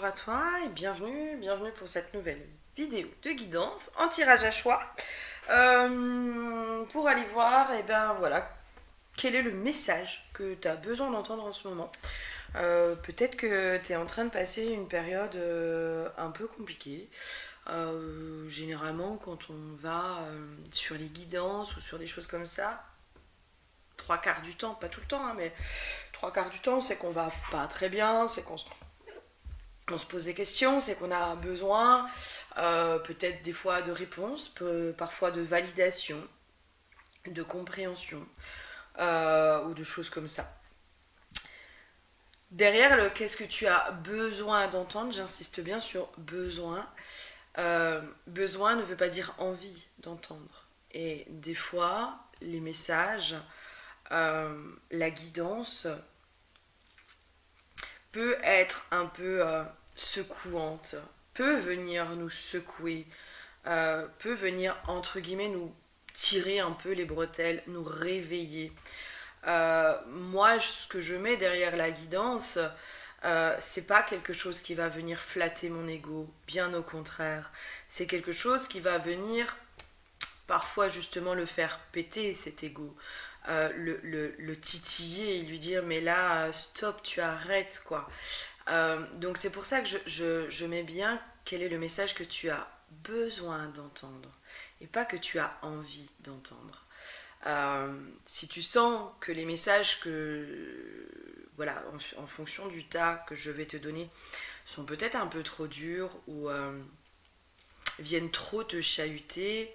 bonjour à toi et bienvenue pour cette nouvelle vidéo de guidance en tirage à choix pour aller voir voilà, quel est le message que tu as besoin d'entendre en ce moment. Peut-être que tu es en train de passer une période un peu compliquée. Généralement, quand on va sur les guidances ou sur des choses comme ça, trois quarts du temps, pas tout le temps, hein, mais trois quarts du temps, c'est qu'on va pas très bien, c'est qu'on se pose des questions, c'est qu'on a besoin peut-être des fois de réponses, parfois de validation, de compréhension ou de choses comme ça. Derrière le qu'est-ce que tu as besoin d'entendre, j'insiste bien sur besoin. Besoin ne veut pas dire envie d'entendre. Et des fois, les messages, la guidance peut être un peu secouante, peut venir nous secouer, peut venir entre guillemets nous tirer un peu les bretelles, nous réveiller. Moi, ce que je mets derrière la guidance, c'est pas quelque chose qui va venir flatter mon ego, bien au contraire. C'est quelque chose qui va venir parfois justement le faire péter cet ego, le titiller et lui dire mais là stop, tu arrêtes quoi. Donc c'est pour ça que je mets bien quel est le message que tu as besoin d'entendre et pas que tu as envie d'entendre. Si tu sens que les messages voilà, en fonction du tas que je vais te donner sont peut-être un peu trop durs ou viennent trop te chahuter,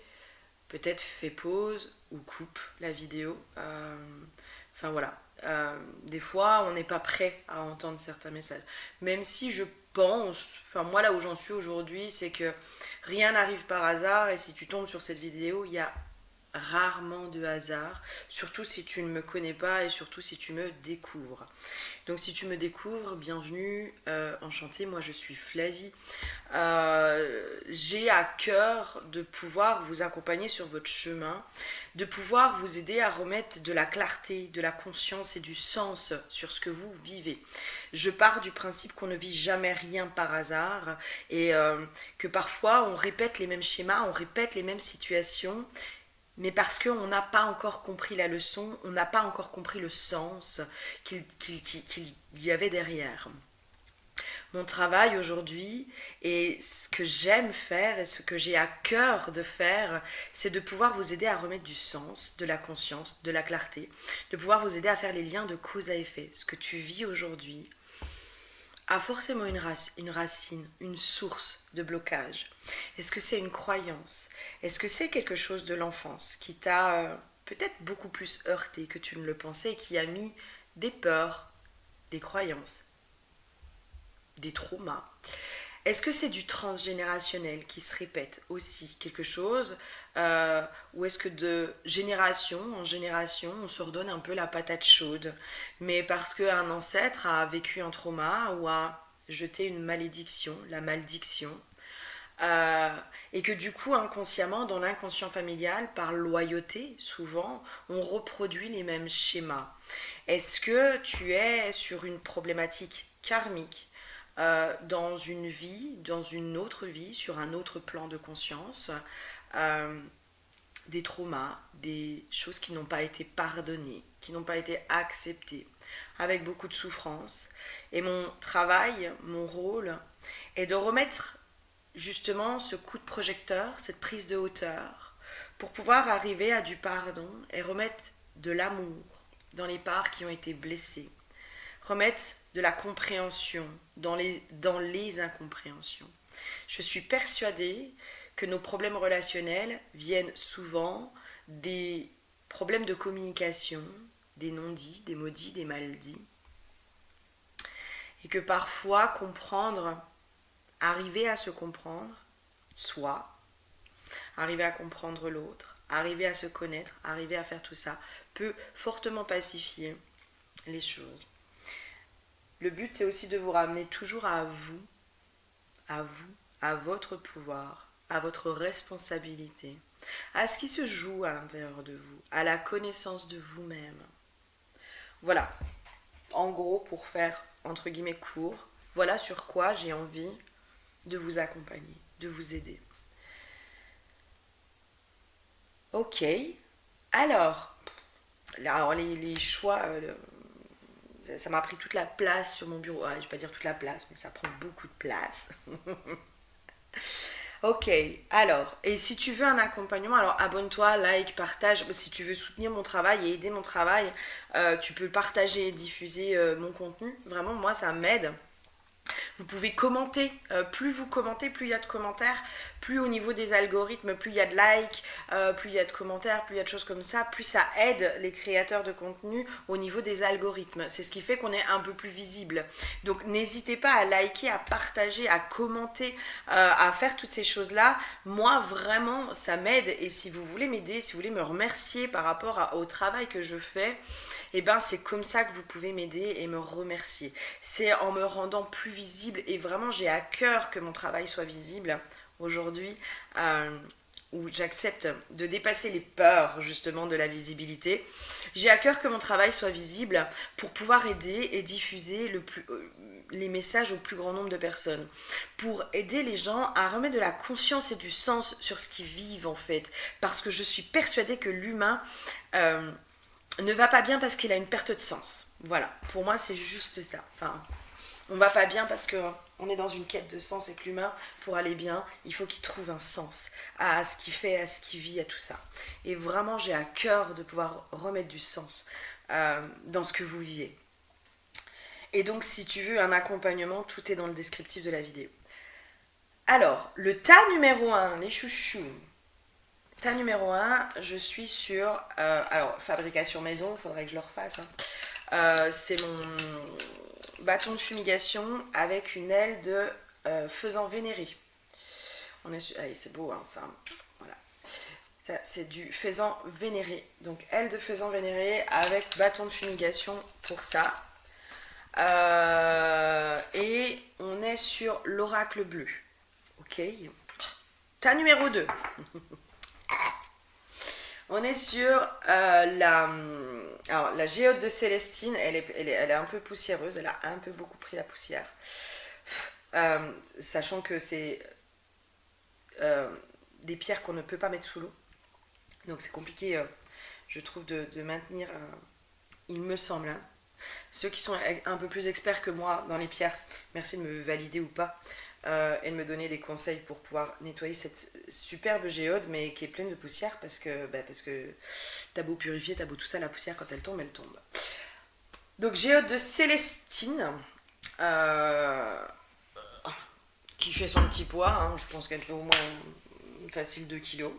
peut-être fais pause ou coupe la vidéo. Enfin voilà. Des fois, on n'est pas prêt à entendre certains messages. Même si je pense, enfin moi là où j'en suis aujourd'hui, c'est que rien n'arrive par hasard et si tu tombes sur cette vidéo, il y a rarement de hasard, surtout si tu ne me connais pas et surtout si tu me découvres. Donc si tu me découvres, bienvenue, enchantée, moi je suis Flavie. J'ai à cœur de pouvoir vous accompagner sur votre chemin, de pouvoir vous aider à remettre de la clarté, de la conscience et du sens sur ce que vous vivez. Je pars du principe qu'on ne vit jamais rien par hasard et que parfois on répète les mêmes schémas, on répète les mêmes situations, mais parce qu'on n'a pas encore compris la leçon, on n'a pas encore compris le sens qu'il y avait derrière. Mon travail aujourd'hui et ce que j'aime faire et ce que j'ai à cœur de faire, c'est de pouvoir vous aider à remettre du sens, de la conscience, de la clarté, de pouvoir vous aider à faire les liens de cause à effet. Ce que tu vis aujourd'hui a forcément une racine, une source de blocage. Est-ce que c'est une croyance? Est-ce que c'est quelque chose de l'enfance qui t'a peut-être beaucoup plus heurté que tu ne le pensais et qui a mis des peurs, des croyances, des traumas? Est-ce que c'est du transgénérationnel qui se répète aussi quelque chose ou est-ce que de génération en génération on se redonne un peu la patate chaude mais parce qu'un ancêtre a vécu un trauma ou a jeté une malédiction, la malédiction euh, et que du coup inconsciemment dans l'inconscient familial par loyauté souvent on reproduit les mêmes schémas. Est-ce que tu es sur une problématique karmique dans une vie, dans une autre vie, sur un autre plan de conscience, euh, des traumas, des choses qui n'ont pas été pardonnées, qui n'ont pas été acceptées, avec beaucoup de souffrance. Et mon travail, mon rôle, est de remettre justement ce coup de projecteur, cette prise de hauteur, pour pouvoir arriver à du pardon et remettre de l'amour dans les parts qui ont été blessées, remettre de la compréhension dans les incompréhensions. Je suis persuadée que nos problèmes relationnels viennent souvent des problèmes de communication, des non-dits, des maudits, des mal-dits. Et que parfois comprendre, arriver à se comprendre, soi, arriver à comprendre l'autre, arriver à se connaître, arriver à faire tout ça, peut fortement pacifier les choses. Le but, c'est aussi de vous ramener toujours à vous, à vous, à votre pouvoir, à votre responsabilité, à ce qui se joue à l'intérieur de vous, à la connaissance de vous-même. Voilà, en gros, pour faire entre guillemets court, Voilà sur quoi j'ai envie de vous accompagner, de vous aider. Ok, alors les choix, ça m'a pris toute la place sur mon bureau. Ah, je vais pas dire toute la place, mais ça prend beaucoup de place. Ok, alors, et si tu veux un accompagnement, alors abonne-toi, like, partage. Si tu veux soutenir mon travail et aider mon travail, tu peux partager et diffuser mon contenu. Vraiment, moi, ça m'aide. Vous pouvez commenter, plus vous commentez, plus il y a de commentaires, plus au niveau des algorithmes, plus il y a de likes, plus il y a de commentaires, plus il y a de choses comme ça, plus ça aide les créateurs de contenu au niveau des algorithmes. C'est ce qui fait qu'on est un peu plus visible. Donc n'hésitez pas à liker, à partager, à commenter, à faire toutes ces choses-là. Moi, vraiment, ça m'aide. Et si vous voulez m'aider, si vous voulez me remercier par rapport au travail que je fais, et ben c'est comme ça que vous pouvez m'aider et me remercier. C'est en me rendant plus visible, et vraiment j'ai à cœur que mon travail soit visible aujourd'hui, où j'accepte de dépasser les peurs justement de la visibilité. J'ai à cœur que mon travail soit visible pour pouvoir aider et diffuser les messages au plus grand nombre de personnes, pour aider les gens à remettre de la conscience et du sens sur ce qu'ils vivent en fait, parce que je suis persuadée que l'humain ne va pas bien parce qu'il a une perte de sens. Voilà, pour moi c'est juste ça. Enfin, on va pas bien parce qu'on est dans une quête de sens, et que l'humain, pour aller bien, il faut qu'il trouve un sens à ce qu'il fait, à ce qu'il vit, à tout ça. Et vraiment, j'ai à cœur de pouvoir remettre du sens dans ce que vous vivez. Et donc, si tu veux un accompagnement, tout est dans le descriptif de la vidéo. Alors, le tas numéro 1, les chouchous. Tas numéro 1, je suis sur... alors, fabrication maison, il faudrait que je le refasse. C'est mon bâton de fumigation avec une aile de faisan vénéré. Allez, c'est beau, hein, ça. Voilà. Ça, c'est du faisan vénéré. Donc, aile de faisan vénéré avec bâton de fumigation pour ça. Et on est sur l'oracle bleu. Ok. Tas numéro 2. On est sur la géode de Célestine. Elle est un peu poussiéreuse. Elle a un peu beaucoup pris la poussière. Sachant que c'est des pierres qu'on ne peut pas mettre sous l'eau. Donc c'est compliqué, je trouve, de maintenir, il me semble. Hein. Ceux qui sont un peu plus experts que moi dans les pierres, merci de me valider ou pas. Et de me donner des conseils pour pouvoir nettoyer cette superbe géode, mais qui est pleine de poussière, parce que t'as beau purifier, t'as beau tout ça, la poussière quand elle tombe, elle tombe. Donc géode de Célestine, qui fait son petit poids, hein, je pense qu'elle fait au moins facile 2 kilos.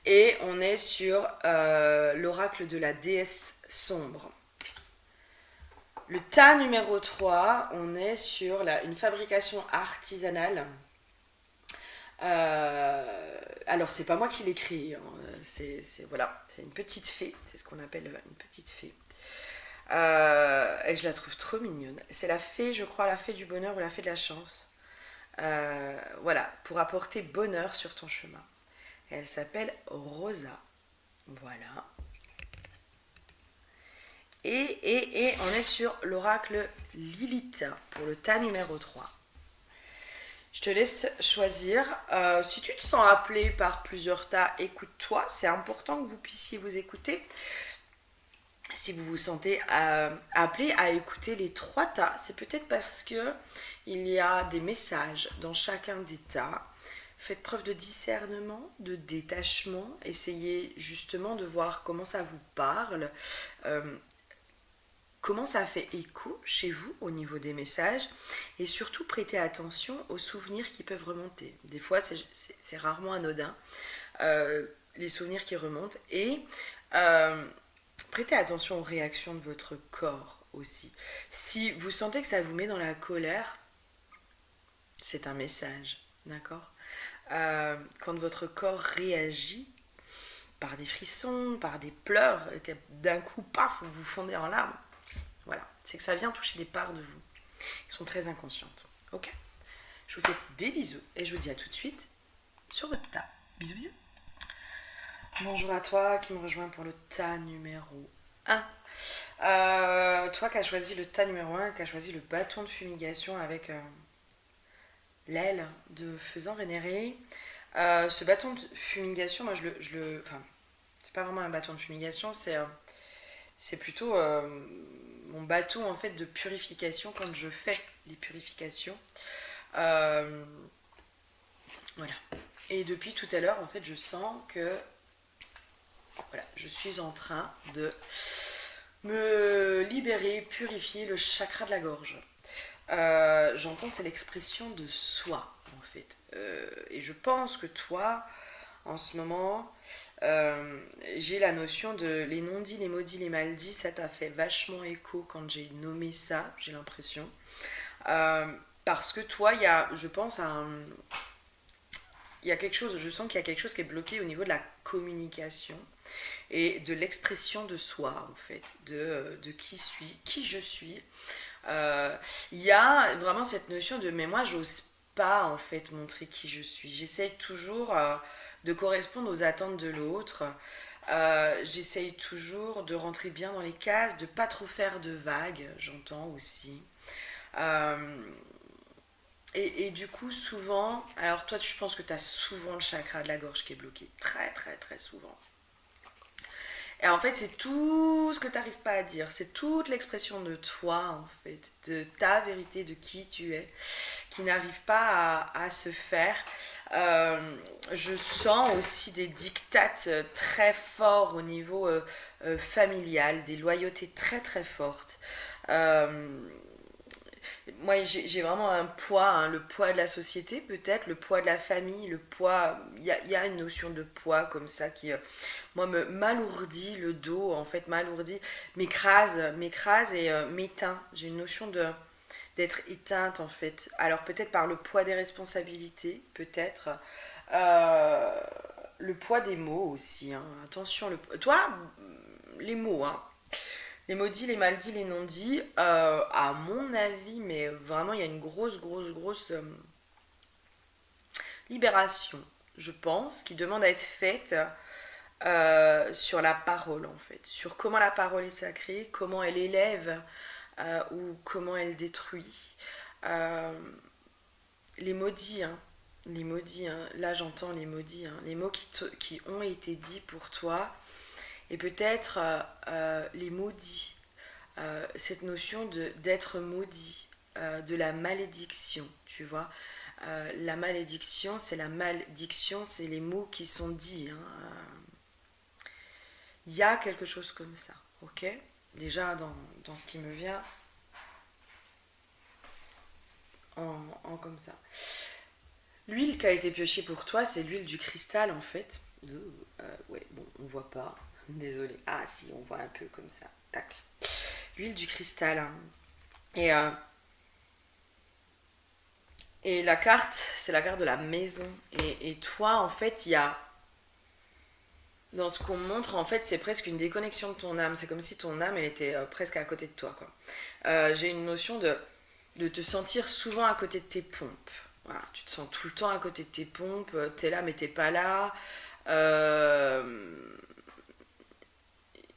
Et on est sur l'oracle de la déesse sombre. Le tas numéro 3, on est sur une fabrication artisanale. Alors, c'est pas moi qui l'ai créé, hein. C'est une petite fée, c'est ce qu'on appelle une petite fée. Et je la trouve trop mignonne. C'est la fée, je crois, la fée du bonheur ou la fée de la chance. Voilà, pour apporter bonheur sur ton chemin. Et elle s'appelle Rosa. Voilà. Et on est sur l'oracle Lilith pour le tas numéro 3. Je te laisse choisir. Si tu te sens appelé par plusieurs tas, écoute-toi. C'est important que vous puissiez vous écouter. Si vous vous sentez appelé à écouter les 3 tas, c'est peut-être parce que il y a des messages dans chacun des tas. Faites preuve de discernement, de détachement. Essayez justement de voir comment ça vous parle. Comment ça fait écho chez vous au niveau des messages, et surtout prêtez attention aux souvenirs qui peuvent remonter. Des fois, c'est rarement anodin, les souvenirs qui remontent, et prêtez attention aux réactions de votre corps aussi. Si vous sentez que ça vous met dans la colère, c'est un message, d'accord ? Quand votre corps réagit par des frissons, par des pleurs, et d'un coup, paf, vous vous fondez en larmes, voilà, c'est que ça vient toucher des parts de vous qui sont très inconscientes. Ok ? Je vous fais des bisous et je vous dis à tout de suite sur votre tas. Bisous, bisous. Bonjour à toi qui me rejoint pour le tas numéro 1. Toi qui as choisi le tas numéro un, qui as choisi le bâton de fumigation avec l'aile de faisan vénéré, ce bâton de fumigation, moi enfin, c'est pas vraiment un bâton de fumigation, c'est plutôt mon bâton en fait de purification quand je fais les purifications. Euh, voilà. Et depuis tout à l'heure, en fait, je sens que voilà, je suis en train de me libérer, purifier le chakra de la gorge. J'entends, c'est l'expression de soi, en fait. Et je pense que toi, en ce moment, j'ai la notion de les non-dits, les maudits, les mal-dits. Ça t'a fait vachement écho quand j'ai nommé ça, j'ai l'impression. Euh, Parce que toi, je pense, il y a quelque chose, je sens qu'il y a quelque chose qui est bloqué au niveau de la communication et de l'expression de soi, en fait, de qui je suis. Euh, Il y a vraiment cette notion de mais moi j'ose pas en fait montrer qui je suis. J'essaye toujours de correspondre aux attentes de l'autre. J'essaye toujours de rentrer bien dans les cases, de pas trop faire de vagues, j'entends aussi. Euh, et du coup, souvent, alors toi, je pense que tu as souvent le chakra de la gorge qui est bloqué, très très très souvent. Et en fait, c'est tout ce que tu n'arrives pas à dire. C'est toute l'expression de toi, en fait, de ta vérité, de qui tu es, qui n'arrive pas à se faire. Je sens aussi des dictates très forts au niveau familial, des loyautés très très fortes. Euh, Moi, j'ai vraiment un poids, hein, le poids de la société peut-être, le poids de la famille, le poids... Il y a une notion de poids comme ça qui, moi, me m'alourdit le dos, en fait, m'alourdit, m'écrase et m'éteint. J'ai une notion d'être éteinte, en fait. Alors peut-être par le poids des responsabilités, peut-être. Euh, le poids des mots aussi, hein. Attention, toi, les mots, hein. Les maudits, les maldits, les non-dits, à mon avis, mais vraiment, il y a une grosse libération, je pense, qui demande à être faite sur la parole, en fait. Sur comment la parole est sacrée, comment elle élève ou comment elle détruit. Euh, les maudits, hein, les maudits, hein, là j'entends les maudits, hein, les mots qui ont été dits pour toi, et peut-être les maudits. Cette notion d'être maudit, de la malédiction, tu vois. La malédiction, c'est les mots qui sont dits, hein. Il y a quelque chose comme ça, ok. Déjà dans ce qui me vient en comme ça. L'huile qui a été piochée pour toi, c'est l'huile du cristal en fait. Ouais, bon, on voit pas. Désolée. Ah si, on voit un peu comme ça. Tac. L'huile du cristal, hein. Et, euh, et la carte, c'est la carte de la maison. Et toi, en fait, il y a. Dans ce qu'on montre, en fait, c'est presque une déconnexion de ton âme. C'est comme si ton âme, elle était presque à côté de toi, quoi. J'ai une notion de te sentir souvent à côté de tes pompes. Voilà, tu te sens tout le temps à côté de tes pompes. T'es là, mais t'es pas là. Euh,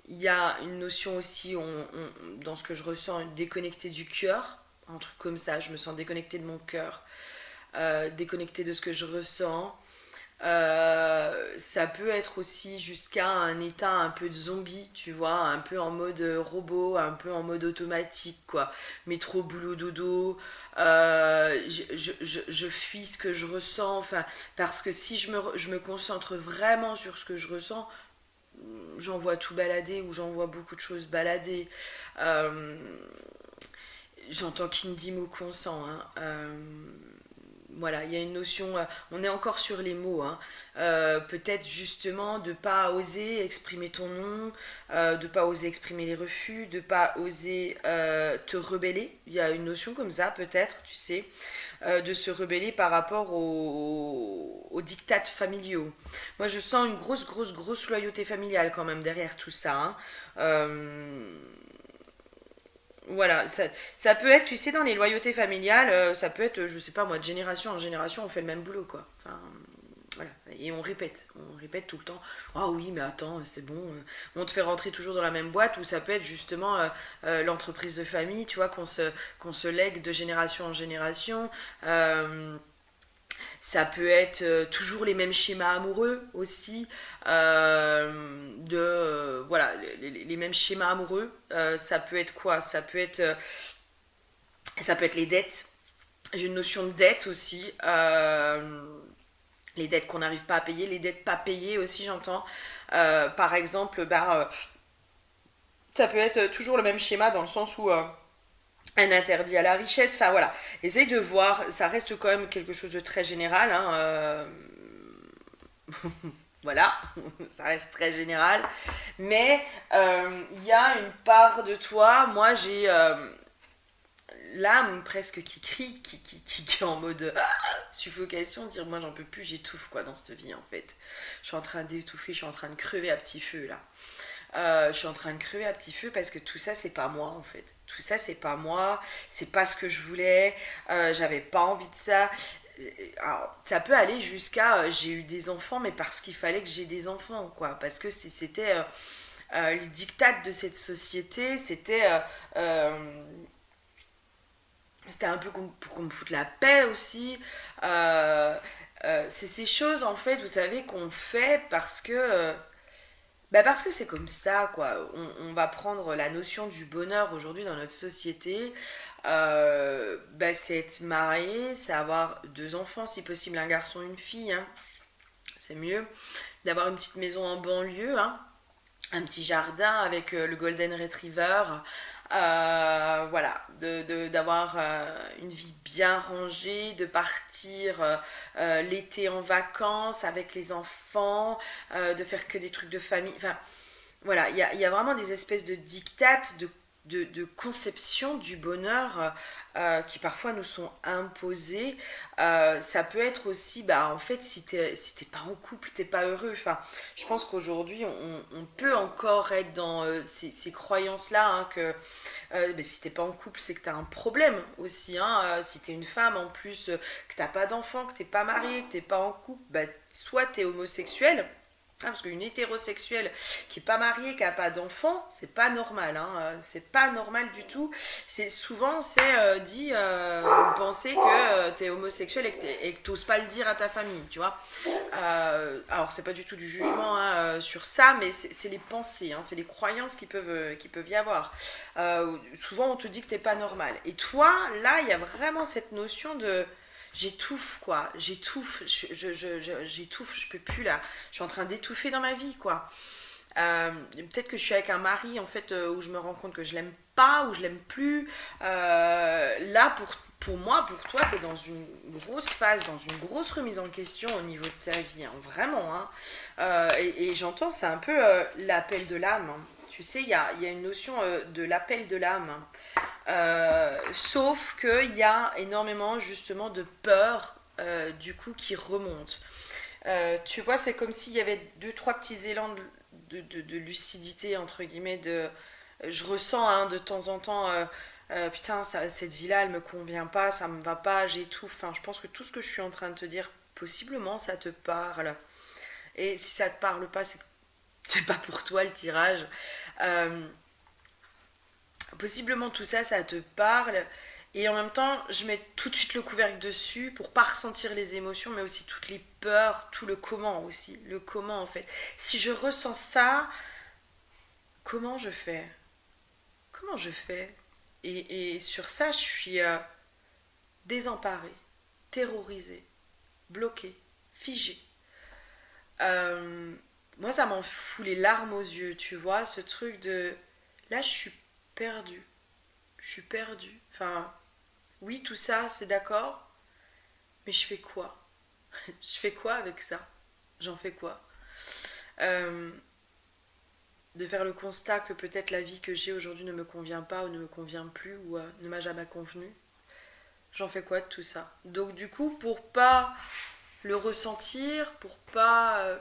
Il y a une notion aussi, dans ce que je ressens, déconnecté du cœur. Un truc comme ça, je me sens déconnecté de mon cœur. Déconnecté de ce que je ressens. Ça peut être aussi jusqu'à un état un peu de zombie, tu vois, un peu en mode robot, un peu en mode automatique, quoi. Métro, boulot, dodo. Je fuis ce que je ressens, enfin, parce que si je me concentre vraiment sur ce que je ressens, j'en vois tout balader ou j'en vois beaucoup de choses balader. Euh, J'entends Kindimo consent, hein. Voilà, il y a une notion, on est encore sur les mots, hein. Peut-être justement de pas oser exprimer ton nom, de pas oser exprimer les refus, de pas oser te rebeller. Il y a une notion comme ça, peut-être, tu sais, de se rebeller par rapport aux dictats familiaux. Moi, je sens une grosse loyauté familiale quand même derrière tout ça, hein. Euh, voilà, ça peut être, tu sais, dans les loyautés familiales, ça peut être, je sais pas moi, de génération en génération, on fait le même boulot, quoi. Enfin, voilà. Et on répète tout le temps. Ah oui, mais attends, c'est bon. On te fait rentrer toujours dans la même boîte, ou ça peut être justement l'entreprise de famille, tu vois, qu'on se lègue de génération en génération. Ça peut être toujours les mêmes schémas amoureux aussi, voilà, les mêmes schémas amoureux. Ça peut être quoi? Ça peut être les dettes. J'ai une notion de dette aussi. Les dettes qu'on n'arrive pas à payer, les dettes pas payées aussi, j'entends. Par exemple, ça peut être toujours le même schéma dans le sens où un interdit à la richesse. Enfin voilà, essaye de voir, ça reste quand même quelque chose de très général. Hein, voilà, ça reste très général. Mais il y a une part de toi, moi j'ai l'âme presque qui crie, qui est en mode suffocation, dire moi j'en peux plus, j'étouffe quoi dans cette vie en fait. Je suis en train d'étouffer, je suis en train de crever à petit feu là. Je suis en train de crever à petit feu parce que tout ça c'est pas moi en fait. Tout ça c'est pas moi, c'est pas ce que je voulais, j'avais pas envie de ça. Alors, ça peut aller jusqu'à j'ai eu des enfants mais parce qu'il fallait que j'ai des enfants quoi, parce que c'était les dictats de cette société, c'était un peu pour qu'on me foute la paix aussi. C'est ces choses en fait, vous savez, qu'on fait parce que c'est comme ça, quoi. On va prendre la notion du bonheur aujourd'hui dans notre société. C'est être marié, c'est avoir deux enfants, si possible un garçon, une fille. Hein. C'est mieux. D'avoir une petite maison en banlieue, hein. Un petit jardin avec le Golden Retriever. Voilà, d'avoir une vie bien rangée, de partir l'été en vacances avec les enfants, de faire que des trucs de famille. Enfin, voilà, il y a vraiment des espèces de dictates, de conception du bonheur qui parfois nous sont imposés. Ça peut être aussi, en fait, si t'es pas en couple, t'es pas heureux. Enfin, je pense qu'aujourd'hui, on peut encore être dans ces croyances-là, hein, que si t'es pas en couple, c'est que t'as un problème aussi. Hein, si t'es une femme en plus, que t'as pas d'enfant, que t'es pas mariée, que t'es pas en couple, soit t'es homosexuel. Ah, parce qu'une hétérosexuelle qui est pas mariée, qui a pas d'enfant, c'est pas normal, hein, c'est pas normal du tout. C'est souvent dit, vous pensez que t'es homosexuel et que t'oses pas le dire à ta famille, tu vois. Alors c'est pas du tout du jugement hein, sur ça, mais c'est les pensées, hein, c'est les croyances qui peuvent y avoir. Souvent on te dit que t'es pas normal. Et toi, là, il y a vraiment cette notion de j'étouffe quoi, j'étouffe, je peux plus là, je suis en train d'étouffer dans ma vie quoi. Peut-être que je suis avec un mari en fait où je me rends compte que je l'aime pas, ou je l'aime plus. Là pour moi, pour toi, tu es dans une grosse phase, dans une grosse remise en question au niveau de ta vie, hein, vraiment. Hein. Et j'entends, c'est un peu l'appel de l'âme. Hein. Tu sais, il y a une notion de l'appel de l'âme. Sauf qu'il y a énormément justement de peur du coup qui remonte. Tu vois, c'est comme s'il y avait deux, trois petits élans de lucidité, entre guillemets, je ressens hein, de temps en temps, putain, cette vie-là, elle me convient pas, ça me va pas, j'étouffe. Enfin, je pense que tout ce que je suis en train de te dire, possiblement, ça te parle. Et si ça te parle pas, c'est pas pour toi le tirage. Euh, Possiblement tout ça, ça te parle. Et en même temps, je mets tout de suite le couvercle dessus pour pas ressentir les émotions, mais aussi toutes les peurs, tout le comment aussi. Le comment en fait. Si je ressens ça, comment je fais? Comment je fais? Et sur ça, je suis désemparée, terrorisée, bloquée, figée. Euh, Moi, ça m'en fout les larmes aux yeux, tu vois, ce truc de... Là, je suis perdue. Je suis perdue. Enfin, oui, tout ça, c'est d'accord, mais je fais quoi? Je fais quoi avec ça? J'en fais quoi? Euh, de faire le constat que peut-être la vie que j'ai aujourd'hui ne me convient pas ou ne me convient plus ou ne m'a jamais convenu. J'en fais quoi de tout ça? Donc du coup, pour pas le ressentir, pour pas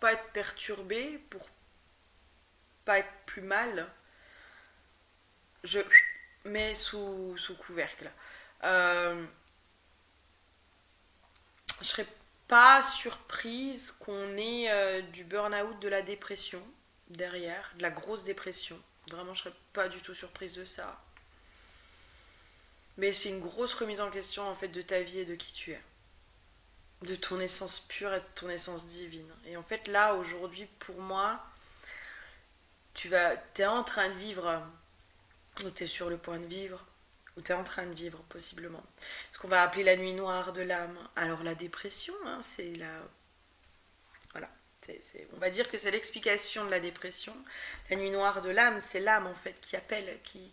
être perturbé, pour pas être plus mal, je mets sous couvercle. Euh, je serais pas surprise qu'on ait du burn-out, de la dépression derrière, de la grosse dépression. Vraiment, je serais pas du tout surprise de ça. Mais c'est une grosse remise en question en fait de ta vie et de qui tu es. De ton essence pure et de ton essence divine. Et en fait là, aujourd'hui, pour moi, t'es en train de vivre, ou t'es sur le point de vivre, ou t'es en train de vivre possiblement. Ce qu'on va appeler la nuit noire de l'âme. Alors la dépression, hein, c'est la... Voilà. On va dire que c'est l'explication de la dépression. La nuit noire de l'âme, c'est l'âme en fait qui appelle, qui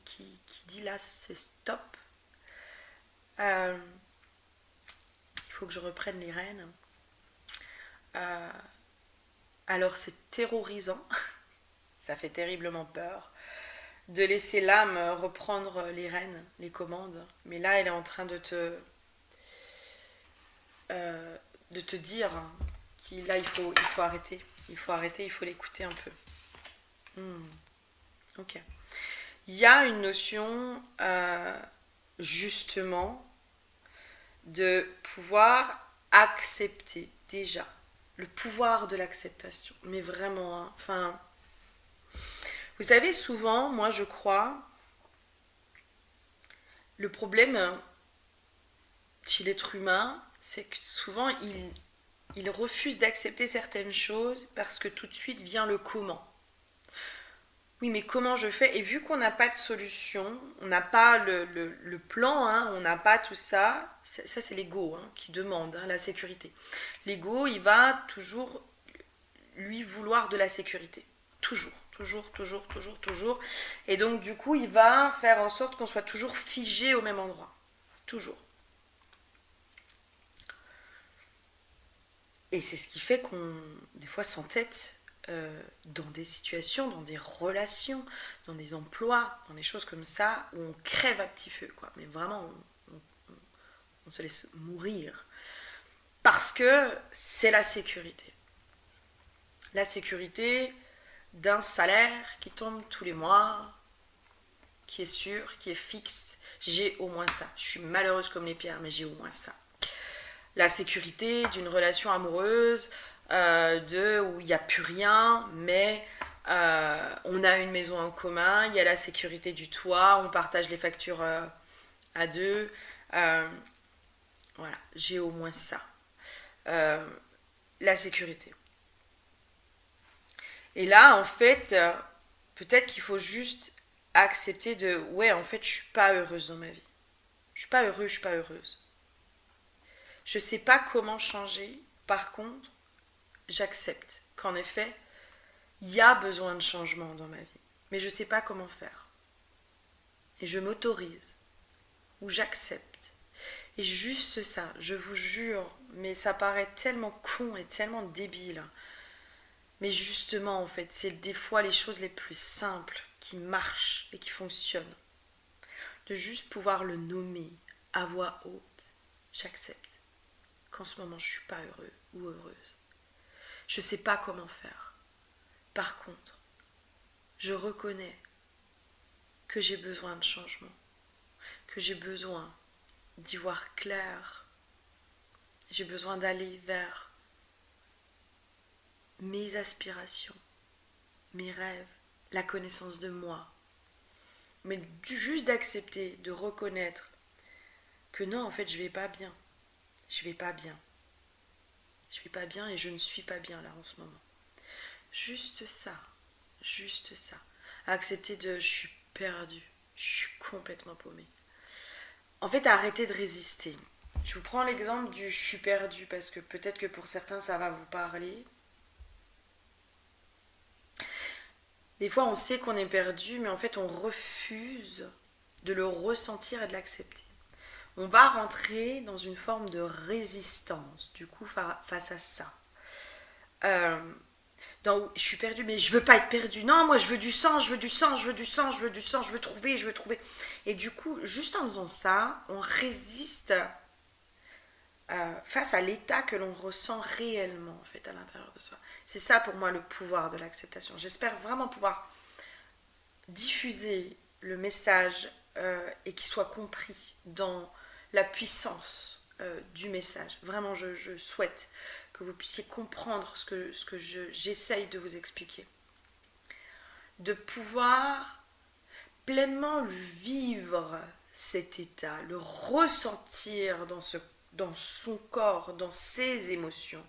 dit là c'est stop. Il faut que je reprenne les rênes. Alors c'est terrorisant, ça fait terriblement peur de laisser l'âme reprendre les rênes, les commandes. Mais là, elle est en train de te dire qu'il là, il faut arrêter. Il faut arrêter, il faut l'écouter un peu. Ok. Il y a une notion, justement, de pouvoir accepter déjà. Le pouvoir de l'acceptation. Mais vraiment, hein, enfin... Vous savez, souvent, moi je crois, le problème chez l'être humain, c'est que souvent il refuse d'accepter certaines choses parce que tout de suite vient le comment. Oui, mais comment je fais? Et vu qu'on n'a pas de solution, on n'a pas le plan, hein, on n'a pas tout ça, ça c'est l'ego hein, qui demande hein, la sécurité. L'ego, il va toujours lui vouloir de la sécurité. Toujours. Et donc, du coup, il va faire en sorte qu'on soit toujours figé au même endroit. Toujours. Et c'est ce qui fait qu'on, des fois, s'entête dans des situations, dans des relations, dans des emplois, dans des choses comme ça, où on crève à petit feu, quoi. Mais vraiment, on se laisse mourir. Parce que c'est la sécurité. La sécurité d'un salaire qui tombe tous les mois, qui est sûr, qui est fixe. J'ai au moins ça. Je suis malheureuse comme les pierres, mais j'ai au moins ça. La sécurité d'une relation amoureuse, où il n'y a plus rien, mais on a une maison en commun, il y a la sécurité du toit, on partage les factures à deux. Voilà, j'ai au moins ça. La sécurité. Et là, en fait, peut-être qu'il faut juste accepter de ouais, en fait, je suis pas heureuse dans ma vie. Je suis pas heureux, je suis pas heureuse. Je sais pas comment changer. Par contre, j'accepte qu'en effet, il y a besoin de changement dans ma vie. Mais je sais pas comment faire. Et je m'autorise. Ou j'accepte. Et juste ça, je vous jure, mais ça paraît tellement con et tellement débile. Mais justement, en fait, c'est des fois les choses les plus simples qui marchent et qui fonctionnent. De juste pouvoir le nommer à voix haute. J'accepte qu'en ce moment, je ne suis pas heureux ou heureuse. Je ne sais pas comment faire. Par contre, je reconnais que j'ai besoin de changement, que j'ai besoin d'y voir clair. J'ai besoin d'aller vers mes aspirations, mes rêves, la connaissance de moi. Mais juste d'accepter, de reconnaître que non, en fait, je vais pas bien. Je vais pas bien. Je vais pas bien et je ne suis pas bien là en ce moment. Juste ça. Juste ça. Accepter je suis perdue. Je suis complètement paumée. En fait, arrêtez de résister. Je vous prends l'exemple du je suis perdue parce que peut-être que pour certains ça va vous parler. Des fois, on sait qu'on est perdu, mais en fait, on refuse de le ressentir et de l'accepter. On va rentrer dans une forme de résistance, du coup, face à ça. Je suis perdue, mais je veux pas être perdue. Non, moi, je veux du sang, je veux du sang, je veux du sang, je veux du sang, je veux trouver. Et du coup, juste en faisant ça, on résiste face à l'état que l'on ressent réellement, en fait, à l'intérieur de soi. C'est ça, pour moi, le pouvoir de l'acceptation. J'espère vraiment pouvoir diffuser le message et qu'il soit compris dans la puissance du message. Vraiment, je souhaite que vous puissiez comprendre ce que j'essaye de vous expliquer. De pouvoir pleinement le vivre, cet état, le ressentir dans son corps, dans ses émotions.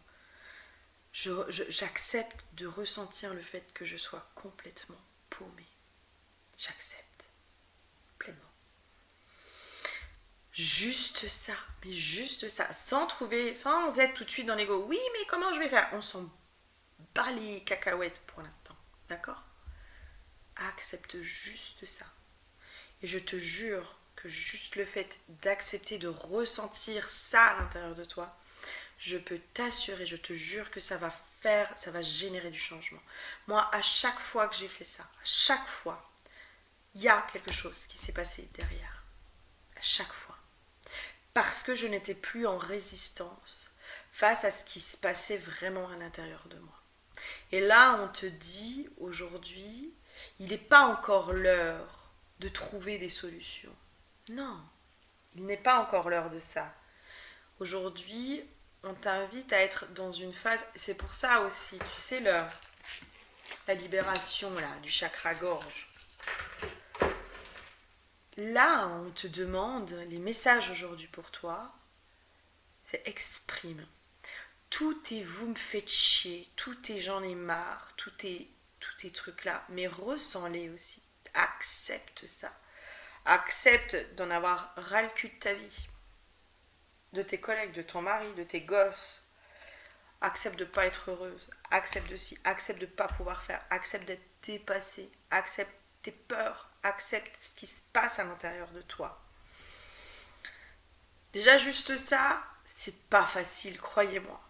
J'accepte de ressentir le fait que je sois complètement paumée. J'accepte pleinement. Juste ça, mais juste ça, sans être tout de suite dans l'ego. Oui, mais comment je vais faire? On s'en bat les cacahuètes pour l'instant, d'accord? Accepte juste ça. Et je te jure que juste le fait d'accepter de ressentir ça à l'intérieur de toi, je peux t'assurer, je te jure que ça va générer du changement. Moi, à chaque fois que j'ai fait ça, à chaque fois, il y a quelque chose qui s'est passé derrière. À chaque fois. Parce que je n'étais plus en résistance face à ce qui se passait vraiment à l'intérieur de moi. Et là, on te dit aujourd'hui, il n'est pas encore l'heure de trouver des solutions. Non, il n'est pas encore l'heure de ça. Aujourd'hui, on t'invite à être dans une phase, c'est pour ça aussi, tu sais, la libération là, du chakra gorge. Là, on te demande, les messages aujourd'hui pour toi, c'est exprime. Tout est vous me faites chier, tout est j'en ai marre, tout est trucs là, mais ressens-les aussi. Accepte ça. Accepte d'en avoir ras le cul de ta vie, de tes collègues, de ton mari, de tes gosses. Accepte de ne pas être heureuse. Accepte de accepte de ne pas pouvoir faire. Accepte d'être dépassée. Accepte tes peurs. Accepte ce qui se passe à l'intérieur de toi. Déjà juste ça, c'est pas facile, croyez-moi.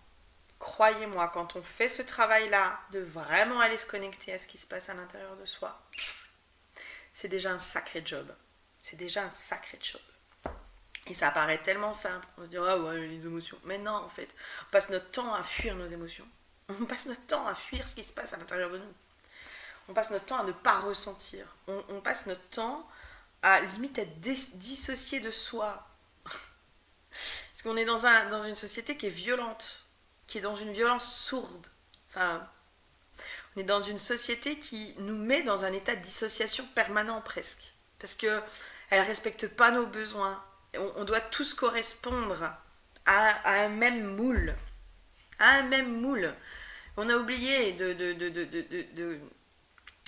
Croyez-moi, quand on fait ce travail-là, de vraiment aller se connecter à ce qui se passe à l'intérieur de soi, c'est déjà un sacré job. C'est déjà un sacré job. Et ça paraît tellement simple. On se dit, ah ouais, les émotions. Mais non, en fait, on passe notre temps à fuir nos émotions. On passe notre temps à fuir ce qui se passe à l'intérieur de nous. On passe notre temps à ne pas ressentir. On passe notre temps à limite être dissocié de soi. Parce qu'on est dans une société qui est violente, qui est dans une violence sourde. Enfin, on est dans une société qui nous met dans un état de dissociation permanent presque. Parce qu'elle ne respecte pas nos besoins. On doit tous correspondre à un même moule. À un même moule. On a oublié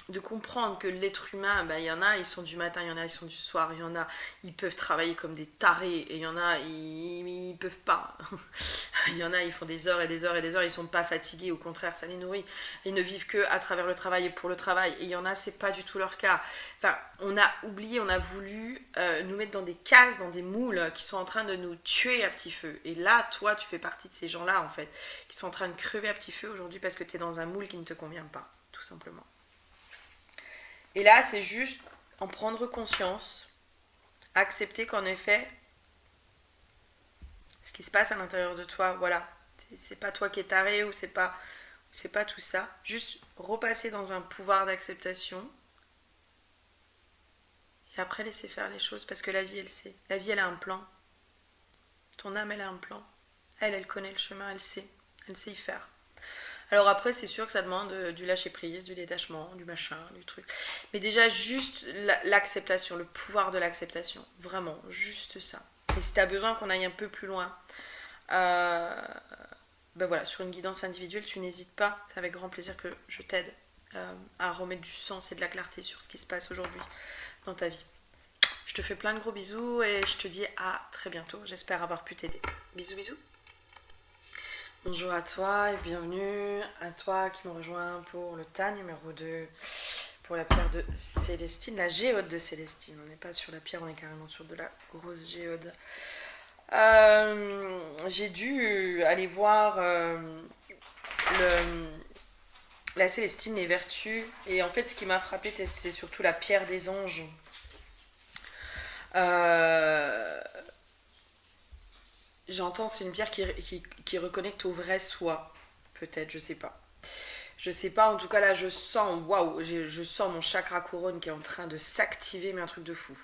de comprendre que l'être humain, il y en a, ils sont du matin, il y en a, ils sont du soir, il y en a, ils peuvent travailler comme des tarés, et il y en a, ils peuvent pas. Il y en a, ils font des heures et des heures et des heures, ils sont pas fatigués, au contraire, ça les nourrit. Ils ne vivent que à travers le travail et pour le travail, et il y en a, c'est pas du tout leur cas. Enfin, on a oublié, on a voulu nous mettre dans des cases, dans des moules qui sont en train de nous tuer à petit feu. Et là, toi, tu fais partie de ces gens-là, en fait, qui sont en train de crever à petit feu aujourd'hui parce que tu es dans un moule qui ne te convient pas, tout simplement. Et là, c'est juste en prendre conscience, accepter qu'en effet, ce qui se passe à l'intérieur de toi, voilà, c'est pas toi qui es taré ou c'est pas tout ça. Juste repasser dans un pouvoir d'acceptation et après laisser faire les choses parce que la vie, elle sait. La vie, elle a un plan. Ton âme, elle a un plan. Elle connaît le chemin, elle sait y faire. Alors après, c'est sûr que ça demande du lâcher-prise, du détachement, du machin, du truc. Mais déjà, juste l'acceptation, le pouvoir de l'acceptation. Vraiment, juste ça. Et si tu as besoin qu'on aille un peu plus loin, voilà, sur une guidance individuelle, tu n'hésites pas. C'est avec grand plaisir que je t'aide à remettre du sens et de la clarté sur ce qui se passe aujourd'hui dans ta vie. Je te fais plein de gros bisous et je te dis à très bientôt. J'espère avoir pu t'aider. Bisous, bisous. Bonjour à toi et bienvenue à toi qui me rejoint pour le tas numéro 2, pour la pierre de Célestine, la géode de Célestine. On n'est pas sur la pierre, on est carrément sur de la grosse géode. J'ai dû aller voir la Célestine, les vertus, et en fait ce qui m'a frappé, c'est surtout la pierre des anges. J'entends, c'est une pierre qui reconnecte au vrai soi. Peut-être, je sais pas. Je sais pas, en tout cas là, je sens, waouh, je sens mon chakra couronne qui est en train de s'activer, mais un truc de fou.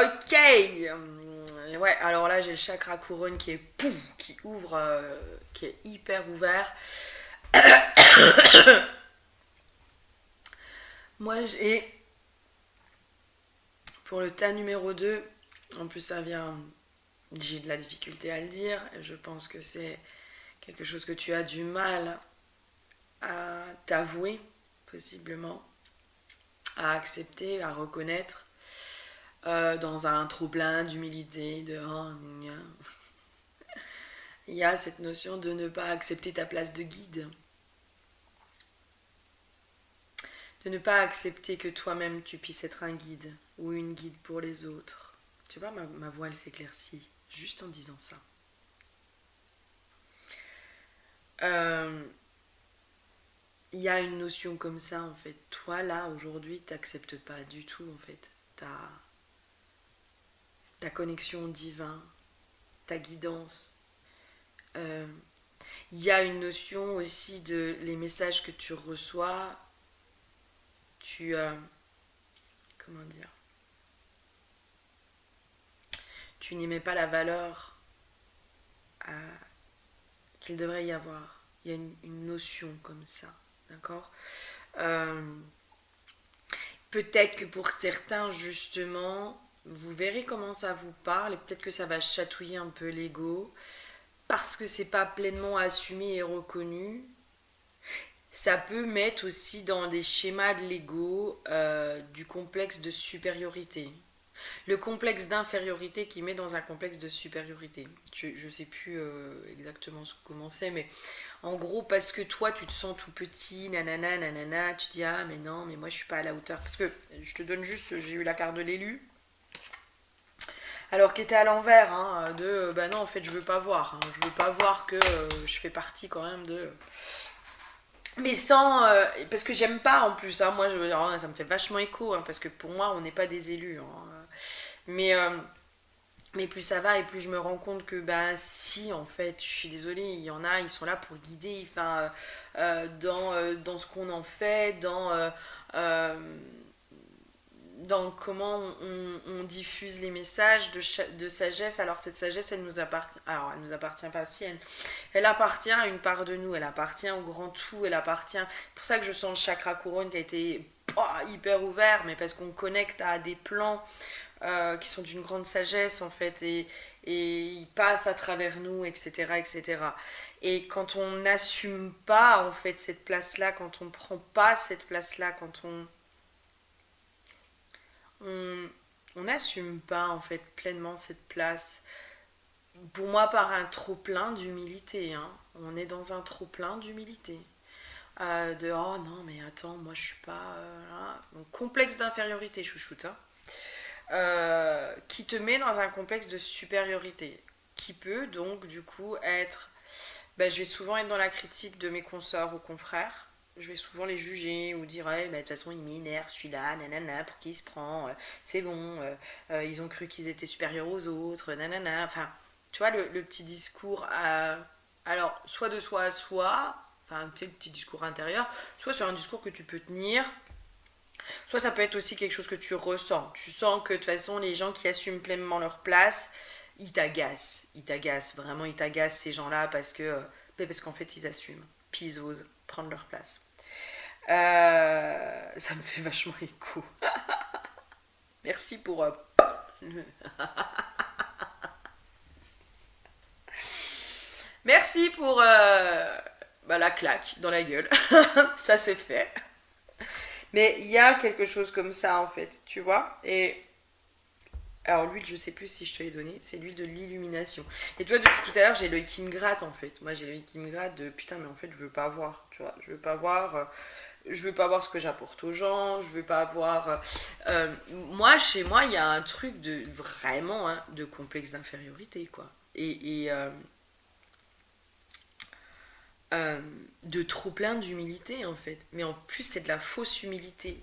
Ok. Ouais, alors là, j'ai le chakra couronne qui est pouf, qui ouvre, qui est hyper ouvert. Moi, j'ai, pour le tas numéro 2, en plus ça vient, j'ai de la difficulté à le dire, je pense que c'est quelque chose que tu as du mal à t'avouer, possiblement, à accepter, à reconnaître, dans un trop-plein d'humilité, de oh, il y a cette notion de ne pas accepter ta place de guide, de ne pas accepter que toi-même tu puisses être un guide ou une guide pour les autres. Tu vois, ma voix elle s'éclaircit juste en disant ça. Euh, Il y a une notion comme ça en fait. Toi là aujourd'hui t'acceptes pas du tout en fait ta connexion divine, ta guidance. Euh, Il y a une notion aussi de les messages que tu reçois, tu comment dire, tu n'y mets pas la valeur qu'il devrait y avoir. Il y a une notion comme ça, d'accord. euh, Peut-être que pour certains justement, vous verrez comment ça vous parle et peut-être que ça va chatouiller un peu l'ego parce que c'est pas pleinement assumé et reconnu. Ça peut mettre aussi dans des schémas de l'ego du complexe de supériorité. Le complexe d'infériorité qui met dans un complexe de supériorité. Je sais plus exactement comment c'est, mais en gros, parce que toi, tu te sens tout petit, nanana, nanana, tu dis ah, mais non, mais moi, je suis pas à la hauteur. Parce que je te donne juste, j'ai eu la carte de l'élu, alors qu'il était à l'envers, hein, de bah non, en fait, je veux pas voir. Hein, je veux pas voir que je fais partie quand même de. Mais sans. Parce que j'aime pas en plus, hein, moi, alors, ça me fait vachement écho, hein, parce que pour moi, on n'est pas des élus. Hein, mais. Mais plus ça va et plus je me rends compte que bah si en fait je suis désolée il y en a ils sont là pour guider enfin dans ce qu'on en fait euh, dans comment on diffuse les messages de sagesse. Alors cette sagesse elle nous appartient, alors elle nous appartient pas si elle appartient à une part de nous, elle appartient au grand tout, elle appartient, c'est pour ça que je sens le chakra couronne qui a été hyper ouvert mais parce qu'on connecte à des plans qui sont d'une grande sagesse en fait et ils passent à travers nous etc etc et quand on n'assume pas en fait cette place là, quand on prend pas cette place là, quand on on n'assume pas en fait pleinement cette place, pour moi par un trop plein d'humilité, hein. On est dans un trop plein d'humilité, de oh non mais attends moi je suis pas donc complexe d'infériorité chouchoute, hein. Qui te met dans un complexe de supériorité, qui peut donc du coup être, ben, je vais souvent être dans la critique de mes consoeurs ou confrères, je vais souvent les juger ou dire ouais, bah, de toute façon il m'énerve celui-là, nanana, pour qui il se prend, c'est bon, ils ont cru qu'ils étaient supérieurs aux autres, nanana, enfin tu vois le petit discours alors soit de soi à soi, enfin tu sais le petit discours intérieur, soit sur un discours que tu peux tenir. Soit ça peut être aussi quelque chose que tu ressens. Tu sens que de toute façon, les gens qui assument pleinement leur place, ils t'agacent. Ils t'agacent. Vraiment, ils t'agacent ces gens-là parce qu'en fait, ils assument. Puis ils osent prendre leur place. Ça me fait vachement écho. Merci pour. Merci pour la claque dans la gueule. Ça c'est fait. Mais il y a quelque chose comme ça en fait, tu vois. Et alors l'huile, je sais plus si je te l'ai donné, c'est l'huile de l'illumination. Et toi depuis tout à l'heure, j'ai l'œil qui me gratte en fait. Moi j'ai l'œil qui me gratte de putain mais en fait je veux pas voir, tu vois. Je veux pas voir ce que j'apporte aux gens, je veux pas voir moi chez moi, il y a un truc de vraiment hein, de complexe d'infériorité quoi. Et euh, de trop plein d'humilité en fait. Mais en plus c'est de la fausse humilité.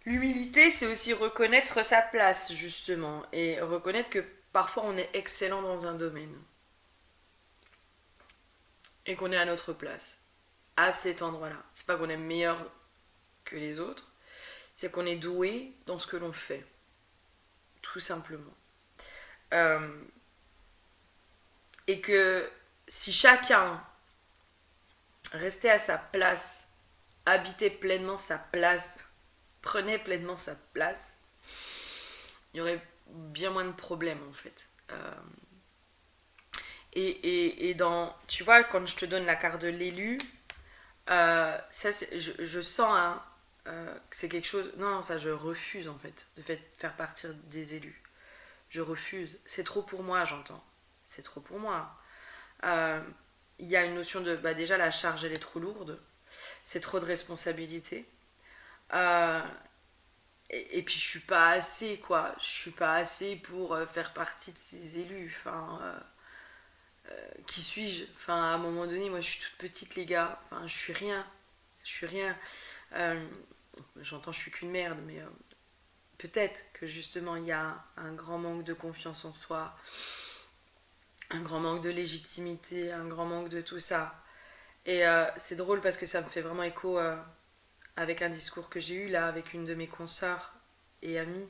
L'humilité, c'est aussi reconnaître sa place, justement, et reconnaître que parfois on est excellent dans un domaine et qu'on est à notre place, à cet endroit-là. C'est pas qu'on est meilleur que les autres, c'est qu'on est doué dans ce que l'on fait, tout simplement. Euh, et que si chacun restait à sa place, habitait pleinement sa place, prenait pleinement sa place, il y aurait bien moins de problèmes en fait. Et dans, tu vois, quand je te donne la carte de l'élu, ça, je sens hein, que c'est quelque chose. Non, ça, je refuse en fait de faire partir des élus. Je refuse. C'est trop pour moi, j'entends. C'est trop pour moi. Il y a une notion de. Bah, déjà, la charge, elle est trop lourde. C'est trop de responsabilité. Euh, et puis, je suis pas assez, quoi. Je suis pas assez pour faire partie de ces élus. Enfin. Qui suis-je? Enfin, à un moment donné, moi, je suis toute petite, les gars. Enfin, je suis rien. Je suis rien. Euh, J'entends, je suis qu'une merde, mais peut-être que justement, il y a un grand manque de confiance en soi, un grand manque de légitimité, un grand manque de tout ça. Et c'est drôle parce que ça me fait vraiment écho avec un discours que j'ai eu là avec une de mes consoeurs et amies,